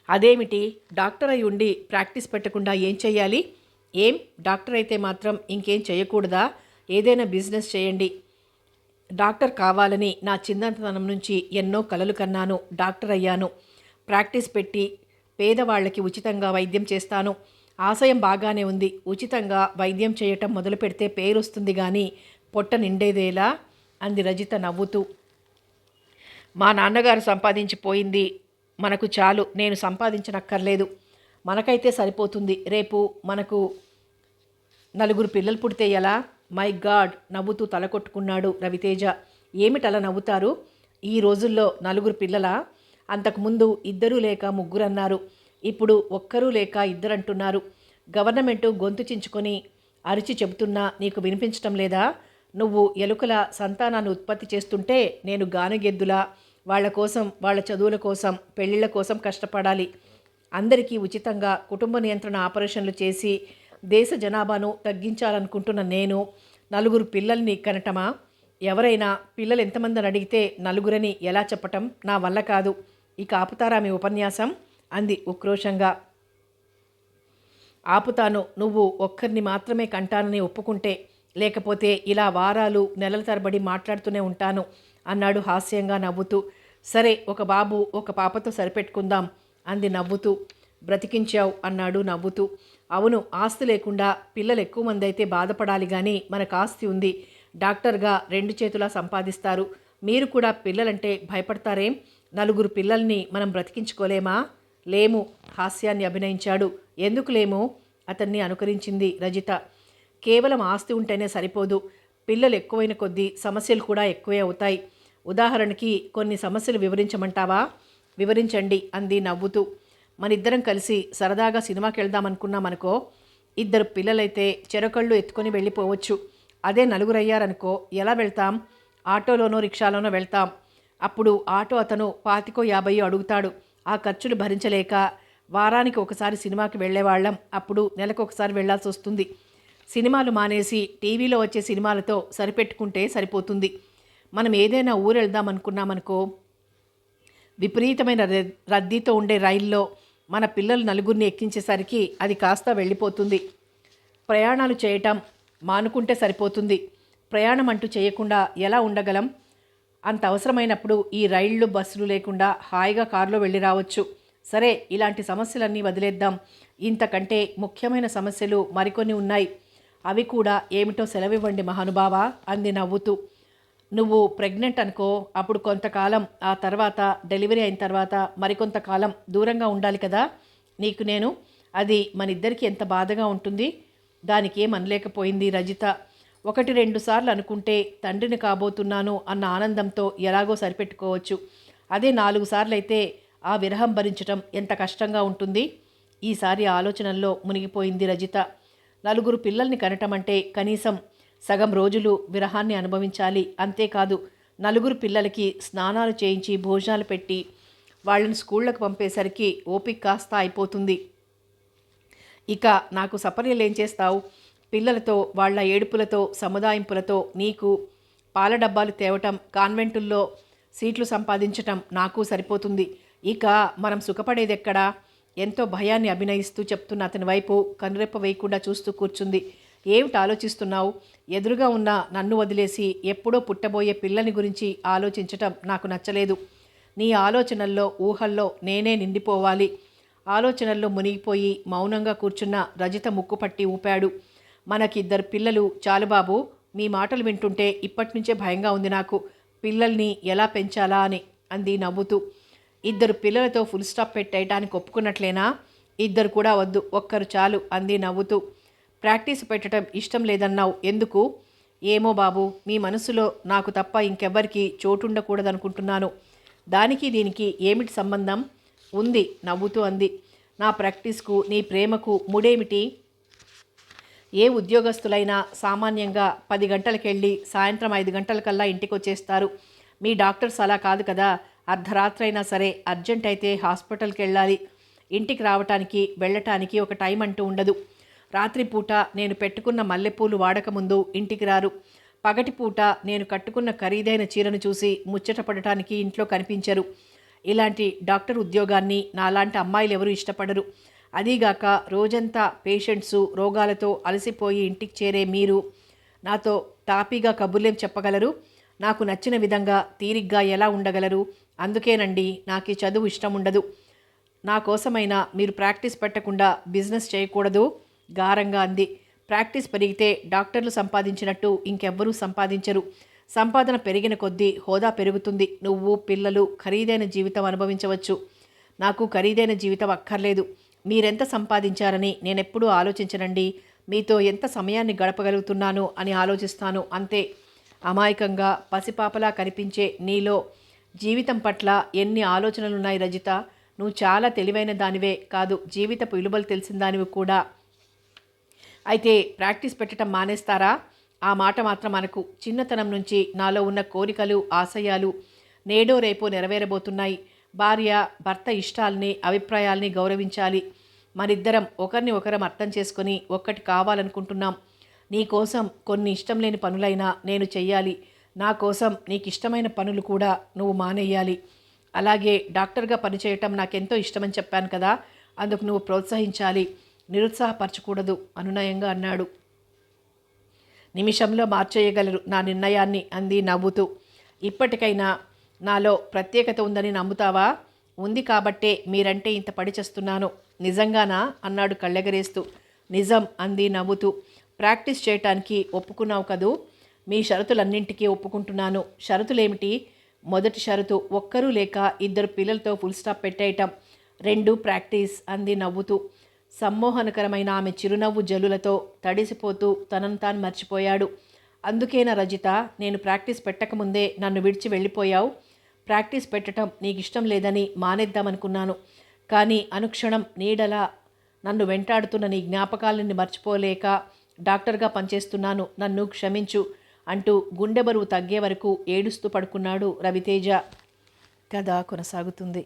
అదేమిటి, డాక్టర్ అయి ఉండి ప్రాక్టీస్ పెట్టకుండా ఏం చెయ్యాలి? ఏం డాక్టర్ అయితే మాత్రం ఇంకేం చేయకూడదా? ఏదైనా బిజినెస్ చేయండి. డాక్టర్ కావాలని నా చిన్నతనం నుంచి ఎన్నో కలలు కన్నాను. డాక్టర్ అయ్యాను. ప్రాక్టీస్ పెట్టి పేదవాళ్ళకి ఉచితంగా వైద్యం చేస్తాను. ఆశయం బాగానే ఉంది. ఉచితంగా వైద్యం చేయటం మొదలు పెడితే పేరు వస్తుంది కానీ పొట్ట నిండేదేలా అంది రజిత నవ్వుతూ. మా నాన్నగారు సంపాదించిపోయింది మనకు చాలు. నేను సంపాదించనక్కర్లేదు. మనకైతే సరిపోతుంది. రేపు మనకు 4 పిల్లలు పుడితే ఎలా? మై గాడ్ నవ్వుతూ తల కొట్టుకున్నాడు రవితేజ. ఏమిటలా నవ్వుతారు? ఈ రోజుల్లో 4 పిల్లలా? అంతకుముందు 2 లేక 3 అన్నారు. ఇప్పుడు 1 లేక 2 అంటున్నారు. గవర్నమెంటు గొంతు చించుకొని అరిచి చెబుతున్నా నీకు వినిపించటం లేదా? నువ్వు ఎలుకల సంతానాన్ని ఉత్పత్తి చేస్తుంటే నేను గానగెద్దులా వాళ్ళ కోసం, వాళ్ళ చదువుల కోసం, పెళ్ళిళ్ళ కోసం కష్టపడాలి. అందరికీ ఉచితంగా కుటుంబ నియంత్రణ ఆపరేషన్లు చేసి దేశ జనాభాను తగ్గించాలనుకుంటున్న నేను 4 పిల్లల్ని కనటమా? ఎవరైనా పిల్లలు ఎంతమందిని అడిగితే 4 ఎలా చెప్పటం? నా వల్ల కాదు. ఇక ఆపుతారా మీ ఉపన్యాసం అంది ఉక్రోషంగా. ఆపుతాను, నువ్వు ఒక్కరిని మాత్రమే కంటానని ఒప్పుకుంటే. లేకపోతే ఇలా వారాలు నెలల తరబడి మాట్లాడుతూనే ఉంటాను అన్నాడు హాస్యంగా నవ్వుతూ. సరే, ఒక బాబు ఒక పాపతో సరిపెట్టుకుందాం అంది నవ్వుతూ. బ్రతికించావు అన్నాడు నవ్వుతూ. అవును, ఆస్తి లేకుండా పిల్లలు ఎక్కువ మంది అయితే బాధపడాలి కానీ మనకు ఆస్తి ఉంది. డాక్టర్గా 2 చేతులా సంపాదిస్తారు. మీరు కూడా పిల్లలంటే భయపడతారేం? 4 పిల్లల్ని మనం బ్రతికించుకోలేమా? లేము హాస్యాన్ని అభినయించాడు. ఎందుకు లేము? అతన్ని అనుకరించింది రజిత. కేవలం ఆస్తి ఉంటేనే సరిపోదు. పిల్లలు ఎక్కువైన కొద్దీ సమస్యలు కూడా ఎక్కువే అవుతాయి. ఉదాహరణకి కొన్ని సమస్యలు వివరించమంటావా? వివరించండి అంది నవ్వుతూ. మనిద్దరం కలిసి సరదాగా సినిమాకి వెళ్దామనుకున్నామనుకో. 2 పిల్లలైతే చెరకళ్ళు ఎత్తుకొని వెళ్ళిపోవచ్చు. అదే 4 అయ్యారనుకో, ఎలా వెళ్తాం? ఆటోలోనో రిక్షాలోనో వెళ్తాం. అప్పుడు ఆటో అతను 25-50 అడుగుతాడు. ఆ ఖర్చులు భరించలేక వారానికి ఒకసారి సినిమాకి వెళ్ళేవాళ్ళం. అప్పుడు నెలకొకసారి వెళ్లాల్సి వస్తుంది. సినిమాలు మానేసి టీవీలో వచ్చే సినిమాలతో సరిపెట్టుకుంటే సరిపోతుంది. మనం ఏదైనా ఊరు వెళ్దాం అనుకున్నామనుకో, విపరీతమైన రద్దీతో ఉండే రైల్లో మన పిల్లలు నలుగురిని ఎక్కించేసరికి అది కాస్త వెళ్ళిపోతుంది. ప్రయాణాలు చేయటం మానుకుంటే సరిపోతుంది. ప్రయాణం అంటూ చేయకుండా ఎలా ఉండగలం? అంత అవసరమైనప్పుడు ఈ రైళ్లు బస్సులు లేకుండా హాయిగా కారులో వెళ్ళి రావచ్చు. సరే, ఇలాంటి సమస్యలన్నీ వదిలేద్దాం. ఇంతకంటే ముఖ్యమైన సమస్యలు మరికొన్ని ఉన్నాయి. అవి కూడా ఏమిటో సెలవివ్వండి మహానుభావా అంది నవ్వుతూ. నువ్వు ప్రెగ్నెంట్ అనుకో, అప్పుడు కొంతకాలం, ఆ తర్వాత డెలివరీ అయిన తర్వాత మరికొంతకాలం దూరంగా ఉండాలి కదా నీకు నేను. అది మనిద్దరికి ఎంత బాధగా ఉంటుంది. దానికి ఏం అనలేకపోయింది రజిత. 1-2 సార్లు అనుకుంటే తండ్రిని కాబోతున్నాను అన్న ఆనందంతో ఎలాగో సరిపెట్టుకోవచ్చు. అదే 4 సార్లు అయితే ఆ విరహం భరించటం ఎంత కష్టంగా ఉంటుంది. ఈసారి ఆలోచనల్లో మునిగిపోయింది రజిత. 4 పిల్లల్ని కనటం అంటే కనీసం సగం రోజులు విరహాన్ని అనుభవించాలి. అంతేకాదు 4 పిల్లలకి స్నానాలు చేయించి భోజనాలు పెట్టి వాళ్ళని స్కూళ్ళకు పంపేసరికి ఓపిక కాస్త అయిపోతుంది. ఇక నాకు సపర్యలేం చేస్తావు? పిల్లలతో, వాళ్ళ ఏడుపులతో, సముదాయింపులతో నీకు పాల డబ్బాలు తేవటం, కాన్వెంటుల్లో సీట్లు సంపాదించటం నాకు సరిపోతుంది. ఇక మనం సుఖపడేదెక్కడా? ఎంతో భయాన్ని అభినయిస్తూ చెప్తున్న అతని వైపు కనురెప్ప వేయకుండా చూస్తూ కూర్చుంది. ఏమిటి ఆలోచిస్తున్నావు? ఎదురుగా ఉన్న నన్ను వదిలేసి ఎప్పుడో పుట్టబోయే పిల్లని గురించి ఆలోచించటం నాకు నచ్చలేదు. నీ ఆలోచనల్లో, ఊహల్లో నేనే నిండిపోవాలి. ఆలోచనల్లో మునిగిపోయి మౌనంగా కూర్చున్న రజిత ముక్కుపట్టి ఊపాడు. మనకిద్దరు పిల్లలు చాలు బాబు. మీ మాటలు వింటుంటే ఇప్పటినుంచే భయంగా ఉంది నాకు. పిల్లల్ని ఎలా పెంచాలా అని అంది నవ్వుతూ. 2 పిల్లలతో ఫుల్ స్టాప్ పెట్టేయటానికి ఒప్పుకున్నట్లేనా? 2 కూడా వద్దు, 1 చాలు అంది నవ్వుతూ. ప్రాక్టీస్ పెట్టడం ఇష్టం లేదన్నావు, ఎందుకు? ఏమో బాబు, మీ మనసులో నాకు తప్ప ఇంకెవ్వరికి చోటుండకూడదనుకుంటున్నాను. దానికి దీనికి ఏమిటి సంబంధం? ఉంది నవ్వుతూ అంది. నా ప్రాక్టీస్కు నీ ప్రేమకు ముడేమిటి? ఏ ఉద్యోగస్తులైనా సామాన్యంగా 10 గంటలకెళ్ళి సాయంత్రం 5 గంటలకల్లా ఇంటికి వచ్చేస్తారు. మీ డాక్టర్స్ అలా కాదు కదా. అర్ధరాత్రి అయినా సరే అర్జెంట్ అయితే హాస్పిటల్కి వెళ్ళాలి. ఇంటికి రావటానికి వెళ్ళటానికి ఒక టైం అంటూ ఉండదు. రాత్రిపూట నేను పెట్టుకున్న మల్లెపూలు వాడకముందు ఇంటికి రారు. పగటిపూట నేను కట్టుకున్న ఖరీదైన చీరను చూసి ముచ్చట పడటానికి ఇంట్లో కనిపించరు. ఇలాంటి డాక్టర్ ఉద్యోగాన్ని నాలాంటి అమ్మాయిలు ఎవరూ ఇష్టపడరు. అదీగాక రోజంతా పేషెంట్సు, రోగాలతో అలసిపోయి ఇంటికి చేరే మీరు నాతో తాపీగా కబుర్లేం చెప్పగలరు? నాకు నచ్చిన విధంగా తీరిగ్గా ఎలా ఉండగలరు? అందుకేనండి నాకు ఈ చదువు ఇష్టం ఉండదు. నా కోసమైనా మీరు ప్రాక్టీస్ పెట్టకుండా బిజినెస్ చేయకూడదు గారంగా అంది. ప్రాక్టీస్ పెరిగితే డాక్టర్లు సంపాదించినట్టు ఇంకెవ్వరూ సంపాదించరు. సంపాదన పెరిగిన కొద్దీ హోదా పెరుగుతుంది. నువ్వు, పిల్లలు ఖరీదైన జీవితం అనుభవించవచ్చు. నాకు ఖరీదైన జీవితం అక్కర్లేదు. మీరెంత సంపాదించారని నేనెప్పుడూ ఆలోచించనండి. మీతో ఎంత సమయాన్ని గడపగలుగుతున్నాను అని ఆలోచిస్తాను అంతే. అమాయకంగా పసిపాపలా కనిపించే నీలో జీవితం పట్ల ఎన్ని ఆలోచనలున్నాయి రజిత. నువ్వు చాలా తెలివైన దానివే కాదు, జీవితపు విలువలు తెలిసిన దానివి కూడా. అయితే ప్రాక్టీస్ పెట్టడం మానేస్తారా? ఆ మాట మాత్రం అనకు. చిన్నతనం నుంచి నాలో ఉన్న కోరికలు, ఆశయాలు నేడో రేపో నెరవేరబోతున్నాయి. భార్య, భర్త ఇష్టాల్ని, అభిప్రాయాల్ని గౌరవించాలి. మనిద్దరం ఒకరిని ఒకరం అర్థం చేసుకొని ఒక్కటి కావాలనుకుంటున్నాం. నీ కోసం కొన్ని ఇష్టం లేని పనులైనా నేను చెయ్యాలి. నా కోసం నీకు ఇష్టమైన పనులు కూడా నువ్వు మానేయాలి. అలాగే డాక్టర్గా పనిచేయటం నాకెంతో ఇష్టమని చెప్పాను కదా, అందుకు నువ్వు ప్రోత్సహించాలి, నిరుత్సాహపరచకూడదు అనునయంగా అన్నాడు. నిమిషంలో మార్చేయగలరు నా నిర్ణయాన్ని అంది నవ్వుతూ. ఇప్పటికైనా నాలో ప్రత్యేకత ఉందని నమ్ముతావా? ఉంది కాబట్టే మీరంటే ఇంత పడి చేస్తున్నాను. నిజంగానా అన్నాడు కళ్ళెగరేస్తూ. నిజం అంది నవ్వుతూ. ప్రాక్టీస్ చేయటానికి ఒప్పుకున్నావు కదూ? మీ షరతులన్నింటికీ ఒప్పుకుంటున్నాను. షరతులేమిటి? మొదటి షరతు, ఒక్కరూ లేక 2 పిల్లలతో ఫుల్ స్టాప్ పెట్టేయటం. 2 ప్రాక్టీస్ అంది నవ్వుతూ. సమ్మోహనకరమైన ఆమె చిరునవ్వు జల్లులతో తడిసిపోతూ తనను తాను మర్చిపోయాడు. అందుకేనా రజిత, నేను ప్రాక్టీస్ పెట్టకముందే నన్ను విడిచి వెళ్ళిపోయావు? ప్రాక్టీస్ పెట్టడం నీకు ఇష్టం లేదని మానేద్దామనుకున్నాను. కానీ అనుక్షణం నీడలా నన్ను వెంటాడుతున్న నీ జ్ఞాపకాలని మర్చిపోలేక డాక్టర్గా పనిచేస్తున్నాను. నన్ను క్షమించు అంటూ గుండె బరువు తగ్గే వరకు ఏడుస్తూ పడుకున్నాడు రవితేజ. కథ కొనసాగుతుంది.